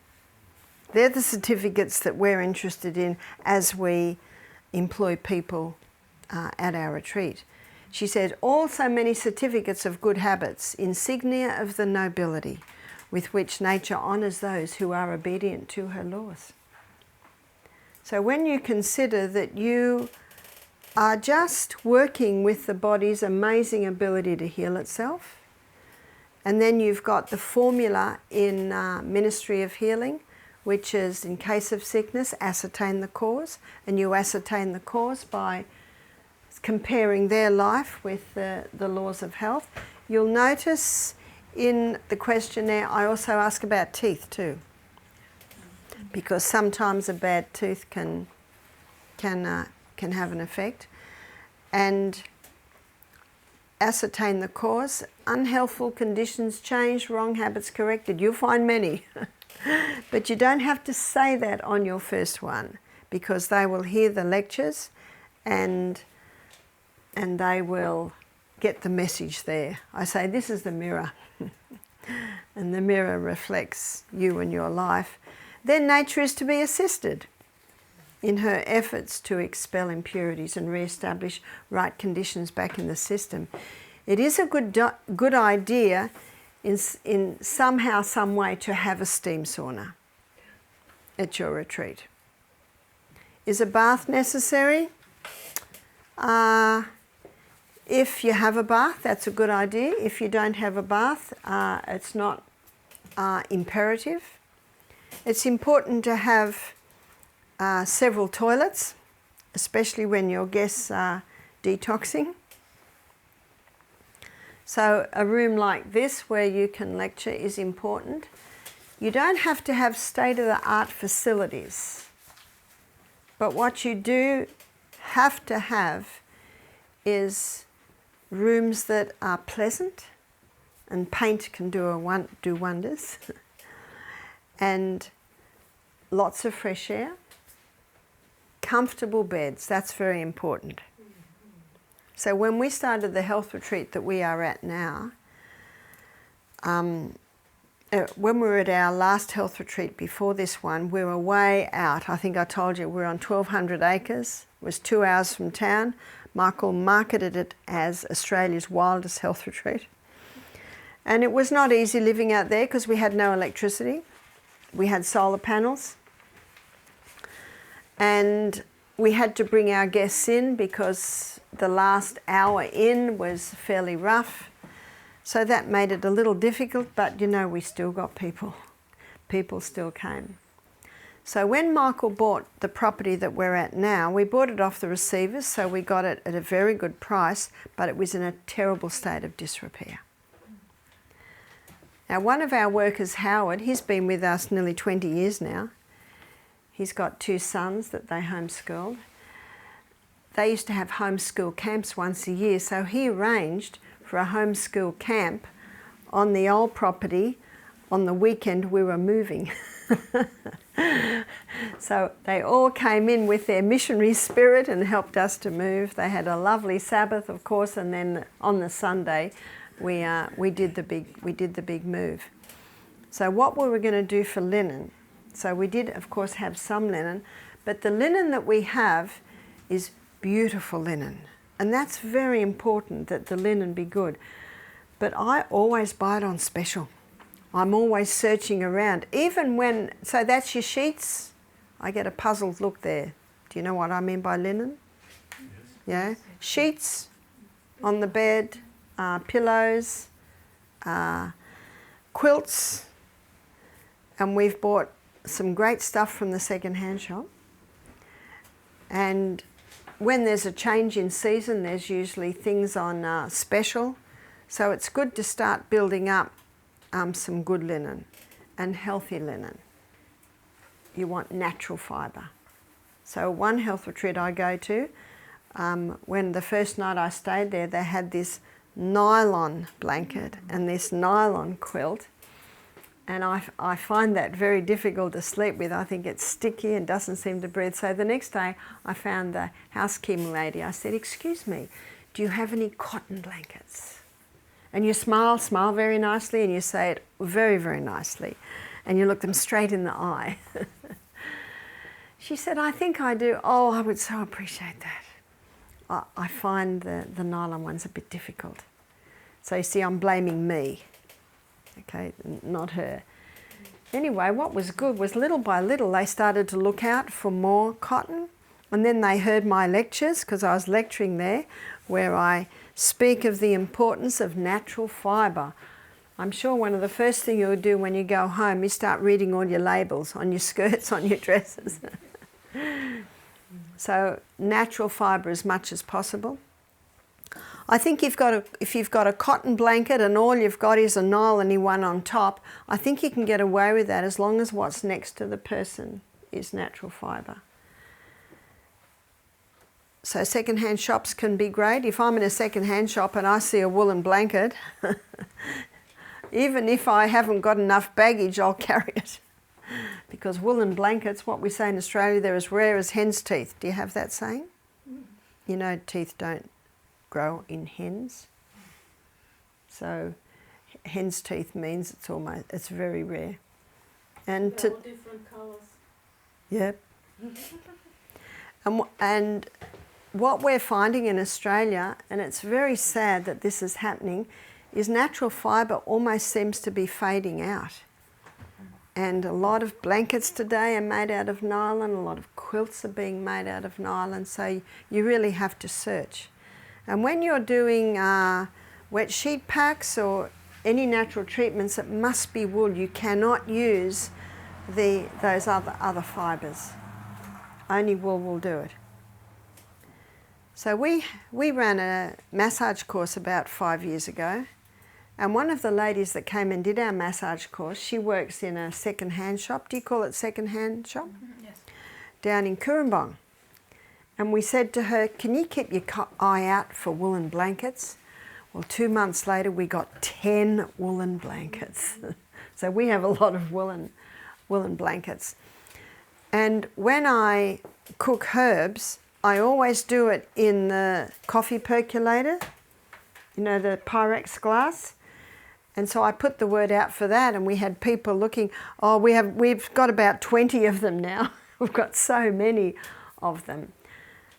They're the certificates that we're interested in as we employ people at our retreat. She said, all so many certificates of good habits, insignia of the nobility, with which nature honours those who are obedient to her laws. So when you consider that you are just working with the body's amazing ability to heal itself, and then you've got the formula in Ministry of Healing, which is, in case of sickness, ascertain the cause, and you ascertain the cause by comparing their life with the laws of health. You'll notice in the questionnaire I also ask about teeth too, because sometimes a bad tooth can have an effect. And ascertain the cause, unhealthful conditions changed, wrong habits corrected. You'll find many, but you don't have to say that on your first one, because they will hear the lectures and they will get the message there. I say, this is the mirror, and the mirror reflects you and your life. Then nature is to be assisted in her efforts to expel impurities and re-establish right conditions back in the system. It is a good idea in somehow, some way, to have a steam sauna at your retreat. Is a bath necessary? If you have a bath, that's a good idea. If you don't have a bath, it's not imperative. It's important to have several toilets, especially when your guests are detoxing. So a room like this where you can lecture is important. You don't have to have state-of-the-art facilities, but what you do have to have is rooms that are pleasant, and paint can do wonders, and lots of fresh air, comfortable beds. That's very important. So when we started the health retreat that we are at now, when we were at our last health retreat before this one, we were way out. I think I told you we were on 1,200 acres. It was 2 hours from town. Michael marketed it as Australia's wildest health retreat. And it was not easy living out there because we had no electricity. We had solar panels. And we had to bring our guests in because the last hour in was fairly rough. So that made it a little difficult, but you know, we still got people. People still came. So when Michael bought the property that we're at now, we bought it off the receivers, so we got it at a very good price, but it was in a terrible state of disrepair. Now, one of our workers, Howard, he's been with us nearly 20 years now. He's got 2 sons that they homeschooled. They used to have homeschool camps once a year, so he arranged for a homeschool camp on the old property, on the weekend we were moving. So they all came in with their missionary spirit and helped us to move. They had a lovely Sabbath, of course, and then on the Sunday we did the big move. So what we were going to do for linen, so we did of course have some linen, but the linen that we have is beautiful linen, and that's very important that the linen be good. But I always buy it on special. I'm always searching around, even when, so that's your sheets. I get a puzzled look there. Do you know what I mean by linen? Yes. Yeah, sheets on the bed, pillows, quilts, and we've bought some great stuff from the second-hand shop. And when there's a change in season, there's usually things on special. So it's good to start building up some good linen and healthy linen. You want natural fibre. So one health retreat I go to, when the first night I stayed there, they had this nylon blanket and this nylon quilt, and I find that very difficult to sleep with. I think it's sticky and doesn't seem to breathe. So the next day I found the housekeeping lady. I said, "Excuse me, do you have any cotton blankets?" And you smile very nicely, and you say it very, very nicely, and you look them straight in the eye. She said, "I think I do." "Oh, I would so appreciate that." I find the nylon ones a bit difficult. So you see, I'm blaming me, okay, not her. Anyway, what was good was little by little they started to look out for more cotton, and then they heard my lectures, because I was lecturing there, where I speak of the importance of natural fibre. I'm sure one of the first things you'll do when you go home is start reading all your labels on your skirts, on your dresses. So natural fibre as much as possible. I think if you've got a cotton blanket and all you've got is a nylon one on top, I think you can get away with that as long as what's next to the person is natural fibre. So second-hand shops can be great. If I'm in a second-hand shop and I see a woolen blanket, even if I haven't got enough baggage, I'll carry it. Because woolen blankets, what we say in Australia, they're as rare as hen's teeth. Do you have that saying? You know, teeth don't grow in hens. So hen's teeth means it's very rare. And They're all different colours. Yep. And what we're finding in Australia, and it's very sad that this is happening, is natural fibre almost seems to be fading out. And a lot of blankets today are made out of nylon, a lot of quilts are being made out of nylon, so you really have to search. And when you're doing wet sheet packs or any natural treatments, it must be wool. You cannot use those other fibres. Only wool will do it. So we ran a massage course about 5 years ago, and one of the ladies that came and did our massage course, she works in a second-hand shop. Do you call it second-hand shop? Yes. Down in Kurumbong. And we said to her, "Can you keep your eye out for woolen blankets?" Well, 2 months later we got 10 woolen blankets. So we have a lot of woolen blankets. And when I cook herbs, I always do it in the coffee percolator, you know, the Pyrex glass. And so I put the word out for that, and we had people looking. Oh, we've got about 20 of them now. We've got so many of them.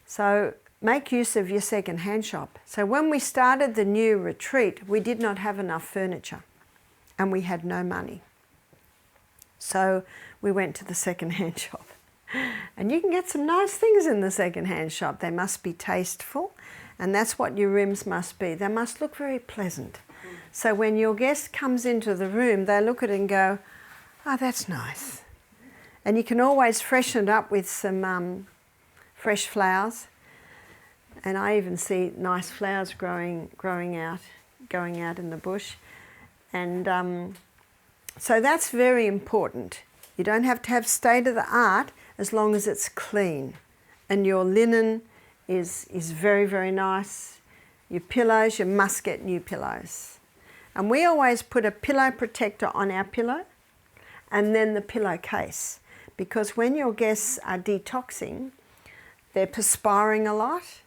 So make use of your second-hand shop. So when we started the new retreat, we did not have enough furniture, and we had no money. So we went to the second-hand shop. And you can get some nice things in the second-hand shop. They must be tasteful, and that's what your rooms must be. They must look very pleasant. So when your guest comes into the room, they look at it and go, "Oh, that's nice." And you can always freshen it up with some fresh flowers. And I even see nice flowers going out in the bush. And so that's very important. You don't have to have state-of-the-art as long as it's clean. And your linen is very, very nice. Your pillows, you must get new pillows. And we always put a pillow protector on our pillow and then the pillowcase, because when your guests are detoxing, they're perspiring a lot,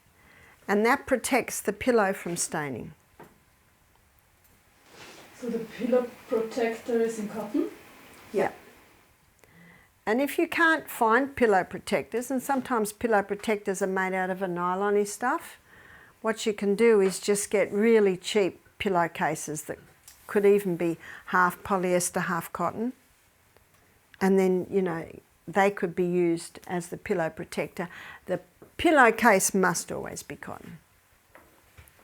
and that protects the pillow from staining. So the pillow protector is in cotton? Yeah. And if you can't find pillow protectors, and sometimes pillow protectors are made out of a nylon-y stuff, what you can do is just get really cheap pillowcases that could even be half polyester, half cotton. And then, you know, they could be used as the pillow protector. The pillowcase must always be cotton.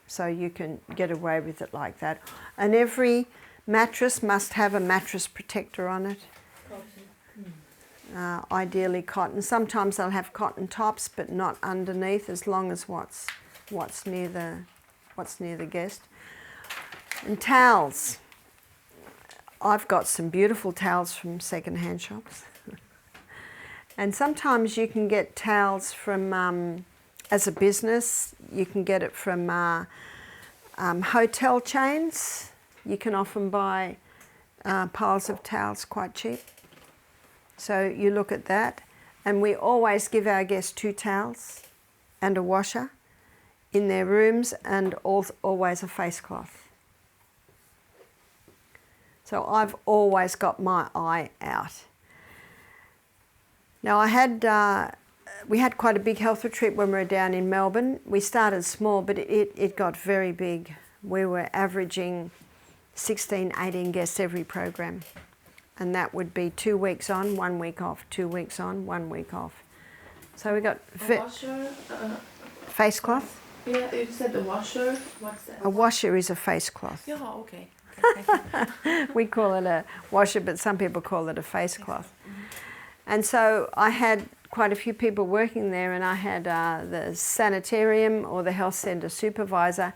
So you can get away with it like that. And every mattress must have a mattress protector on it. Ideally cotton. Sometimes they'll have cotton tops, but not underneath, as long as what's near the guest. And towels. I've got some beautiful towels from second-hand shops. And sometimes you can get towels from, as a business, you can get it from hotel chains. You can often buy piles of towels quite cheap. So you look at that. And we always give our guests 2 towels and a washer in their rooms, and always a face cloth. So I've always got my eye out. Now we had quite a big health retreat when we were down in Melbourne. We started small, but it got very big. We were averaging 16, 18 guests every program. And that would be 2 weeks on, 1 week off, 2 weeks on, 1 week off. So we got washer, face cloth. Yeah, you said the washer. What's that? A washer is a face cloth. Yeah, okay. We call it a washer, but some people call it a face cloth. And so I had quite a few people working there, and I had the sanitarium or the health centre supervisor,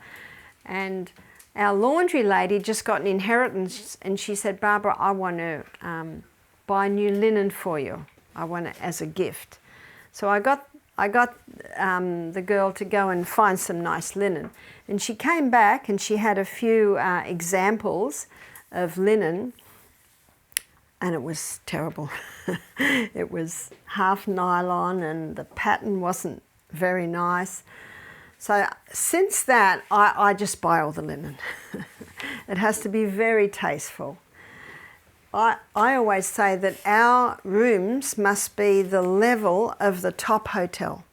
and our laundry lady just got an inheritance, and she said, "Barbara, I want to buy new linen for you. I want it as a gift." So I got the girl to go and find some nice linen, and she came back and she had a few examples of linen, and it was terrible. It was half nylon, and the pattern wasn't very nice. So since that, I just buy all the linen. It has to be very tasteful. I always say that our rooms must be the level of the top hotel.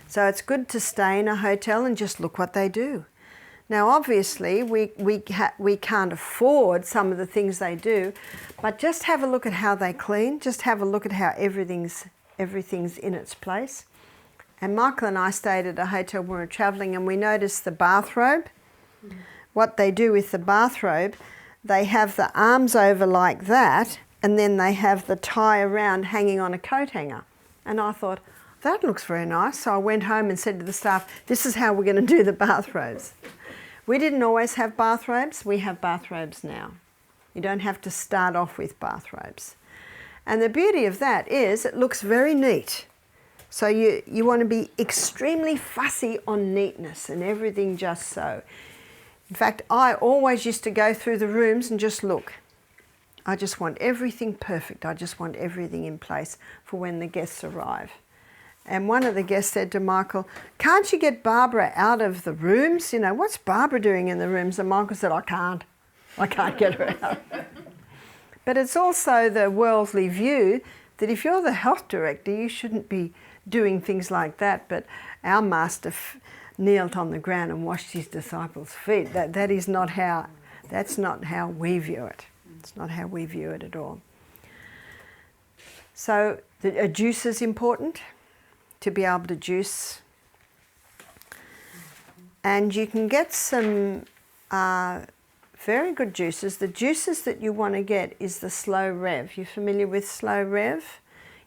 So it's good to stay in a hotel and just look what they do. Now obviously we can't afford some of the things they do, but just have a look at how they clean, just have a look at how everything's in its place. And Michael and I stayed at a hotel when we were travelling, and we noticed the bathrobe. What they do with the bathrobe, they have the arms over like that, and then they have the tie around hanging on a coat hanger. And I thought, that looks very nice. So I went home and said to the staff, this is how we're going to do the bathrobes. We didn't always have bathrobes. We have bathrobes now. You don't have to start off with bathrobes. And the beauty of that is it looks very neat. So you want to be extremely fussy on neatness and everything just so. In fact, I always used to go through the rooms and just look. I just want everything perfect. I just want everything in place for when the guests arrive. And one of the guests said to Michael, "Can't you get Barbara out of the rooms? You know, what's Barbara doing in the rooms?" And Michael said, I can't get her out. But it's also the worldly view that if you're the health director, you shouldn't be doing things like that. But our master kneeled on the ground and washed his disciples' feet. That's not how we view it. It's not how we view it at all. So a juice is important, to be able to juice. And you can get some very good juices. The juices that you want to get is the slow rev. You familiar with slow rev?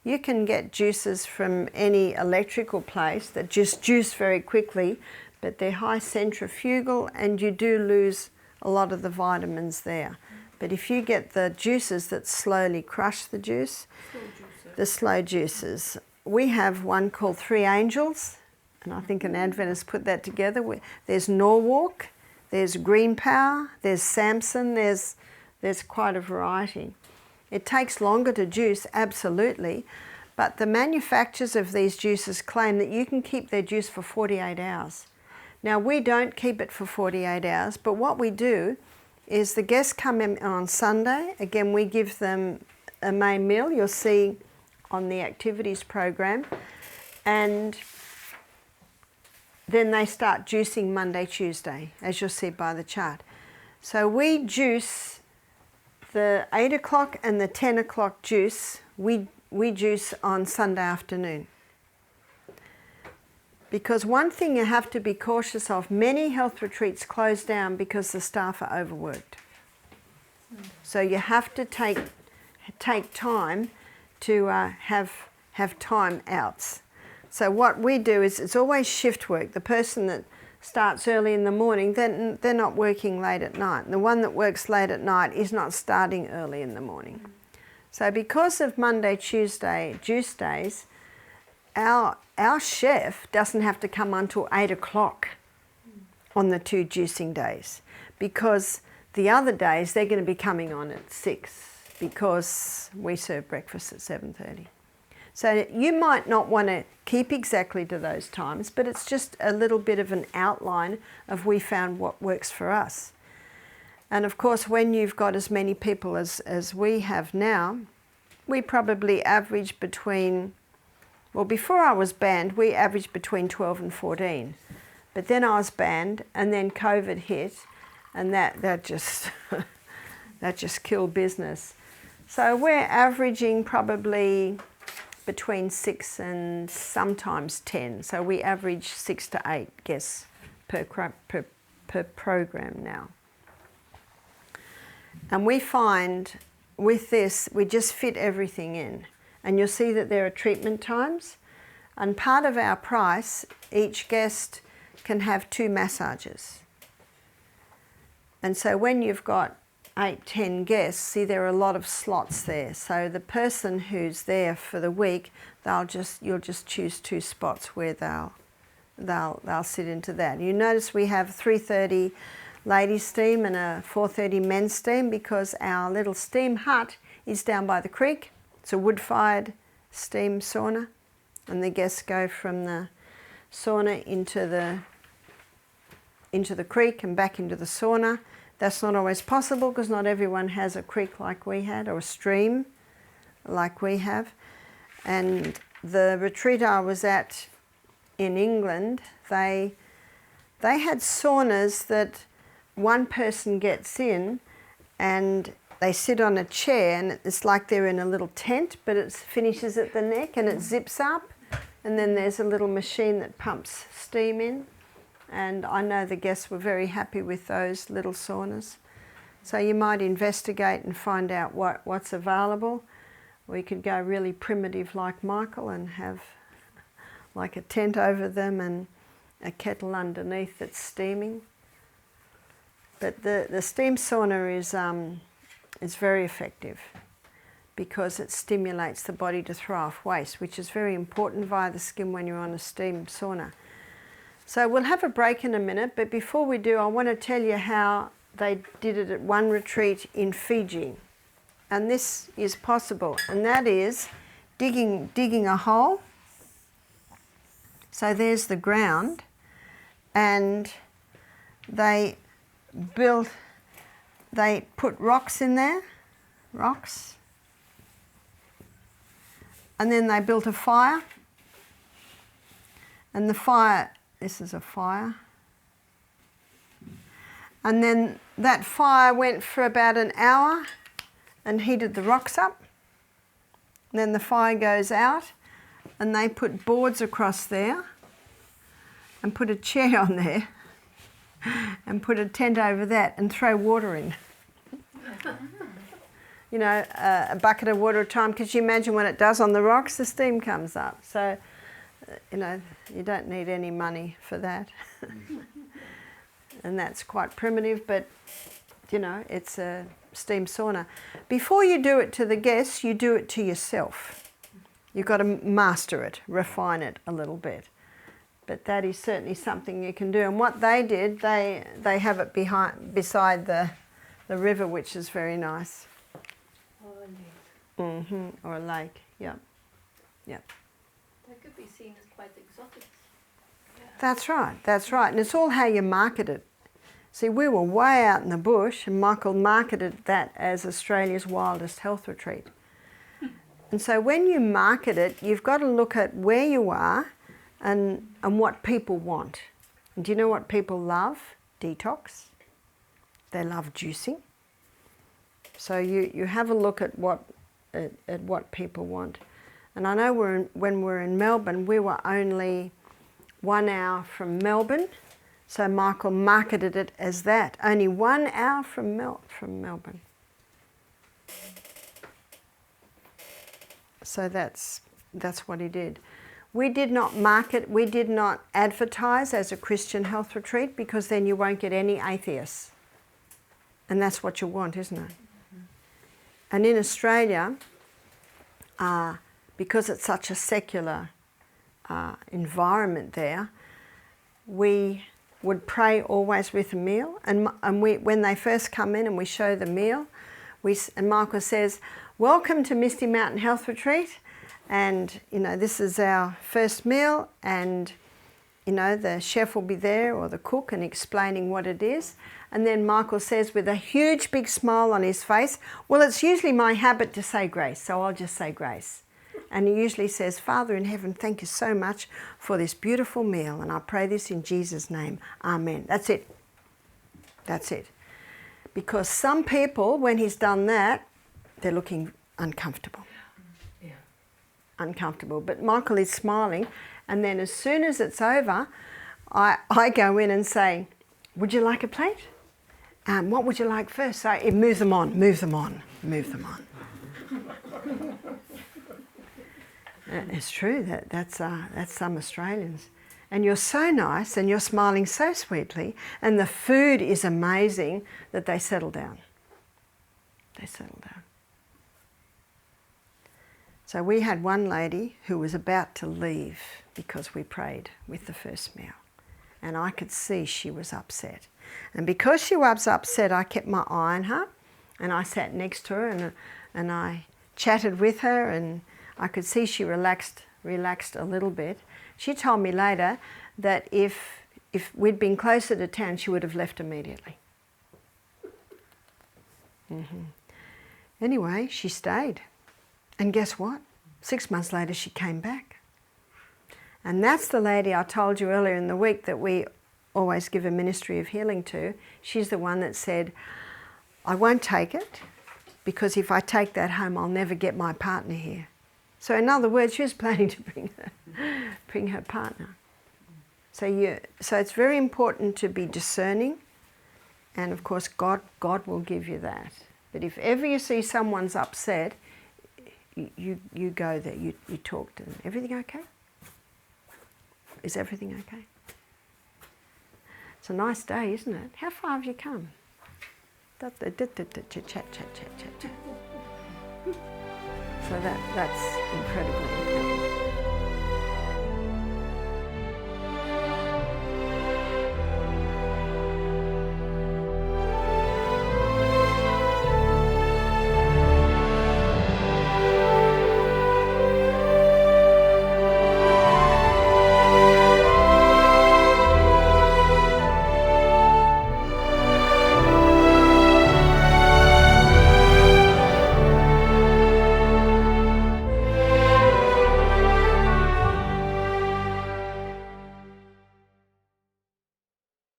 You can get juices from any electrical place that just juice very quickly, but they're high centrifugal and you do lose a lot of the vitamins there. But if you get the juices that slowly crush the juice, the slow juices. We have one called 3 Angels, and I think an Adventist put that together. There's Norwalk, there's Green Power, there's Samson, there's quite a variety. It takes longer to juice, absolutely, but the manufacturers of these juices claim that you can keep their juice for 48 hours. Now, we don't keep it for 48 hours, but what we do is the guests come in on Sunday. Again, we give them a main meal, you'll see on the activities program, and then they start juicing Monday, Tuesday, as you'll see by the chart. So we juice the 8 o'clock and the 10 o'clock juice, we juice on Sunday afternoon. Because one thing you have to be cautious of, many health retreats close down because the staff are overworked. So you have to take time to have time outs. So what we do is it's always shift work. The person that starts early in the morning, then they're not working late at night. And the one that works late at night is not starting early in the morning. So because of Monday, Tuesday juice days, our chef doesn't have to come until 8 o'clock on the 2 juicing days, because the other days they're going to be coming on at 6 because we serve breakfast at 7:30. So you might not want to keep exactly to those times, but it's just a little bit of an outline of we found what works for us. And of course, when you've got as many people as we have now, we probably average between, well, before I was banned, we averaged between 12 and 14. But then I was banned, and then COVID hit, and that just that just killed business. So we're averaging probably between 6 and sometimes 10. So we average 6 to 8 guests per program now. And we find with this, we just fit everything in. And you'll see that there are treatment times. And part of our price, each guest can have 2 massages. And so when you've got 8, 10 guests, see there are a lot of slots there. So the person who's there for the week, you'll just choose 2 spots where they'll sit into that. You notice we have 3:30 ladies steam and a 4:30 men's steam, because our little steam hut is down by the creek. It's a wood-fired steam sauna, and the guests go from the sauna into the creek and back into the sauna. That's not always possible because not everyone has a creek like we had, or a stream like we have. And the retreat I was at in England, they had saunas that one person gets in and they sit on a chair, and it's like they're in a little tent, but it finishes at the neck and it zips up, and then there's a little machine that pumps steam in. And I know the guests were very happy with those little saunas. So you might investigate and find out what's available. We could go really primitive like Michael and have like a tent over them and a kettle underneath that's steaming. But the steam sauna is very effective because it stimulates the body to throw off waste, which is very important via the skin when you're on a steam sauna. So we'll have a break in a minute, but before we do, I want to tell you how they did it at one retreat in Fiji. And this is possible, and that is digging a hole. So there's the ground, and they put rocks in there, rocks, and then they built a fire, and the fire, this is a fire. And then that fire went for about an hour and heated the rocks up. And then the fire goes out and they put boards across there and put a chair on there and put a tent over that and throw water in. You know, a bucket of water at a time, because you imagine when it does on the rocks, the steam comes up. So, you know, you don't need any money for that. And that's quite primitive, but, you know, it's a steam sauna. Before you do it to the guests, you do it to yourself. You've got to master it, refine it a little bit. But that is certainly something you can do. And what they did, they have it beside the river, which is very nice. Or a lake, yep. Yep. That could be seen as quite exotic. That's right. And it's all how you market it. See, we were way out in the bush, and Michael marketed that as Australia's wildest health retreat. And so when you market it, you've got to look at where you are and what people want. And do you know what people love? Detox. They love juicing. So you have a look at what people want. And I know when we're in Melbourne, we were only 1 hour from Melbourne. So Michael marketed it as that, only 1 hour from Melbourne. So that's what he did. We did not market, we did not advertise as a Christian health retreat, because then you won't get any atheists. And that's what you want, isn't it? And in Australia, because it's such a secular environment there, we would pray always with a meal. And when they first come in and we show the meal, and Michael says, "Welcome to Misty Mountain Health Retreat. And, this is our first meal, and, the chef will be there, or the cook, and explaining what it is." And then Michael says with a huge big smile on his face, "Well, it's usually my habit to say grace, so I'll just say grace." And he usually says, "Father in heaven, thank you so much for this beautiful meal, and I pray this in Jesus' name. Amen." That's it. That's it. Because some people, when he's done that, they're looking uncomfortable. Yeah. Uncomfortable. But Michael is smiling, and then as soon as it's over, I go in and say, "Would you like a plate? What would you like first?" So it move them on. It's true, that's some Australians. And you're so nice, and you're smiling so sweetly, and the food is amazing, that they settle down. They settle down. So we had one lady who was about to leave because we prayed with the first meal. And I could see she was upset. And because she was upset, I kept my eye on her, and I sat next to her, and I chatted with her, and I could see she relaxed a little bit. She told me later that if we'd been closer to town, she would have left immediately. Anyway, she stayed. And guess what? 6 months later, she came back. And that's the lady I told you earlier in the week that we always give a ministry of healing to. She's the one that said, "I won't take it, because if I take that home, I'll never get my partner here." So in other words, she was planning to bring her partner. So it's very important to be discerning, and of course God will give you that. But if ever you see someone's upset, you go there, you talk to them. "Everything okay? Is everything okay?" It's a nice day, isn't it? How far have you come? Chat. So that's incredibly important.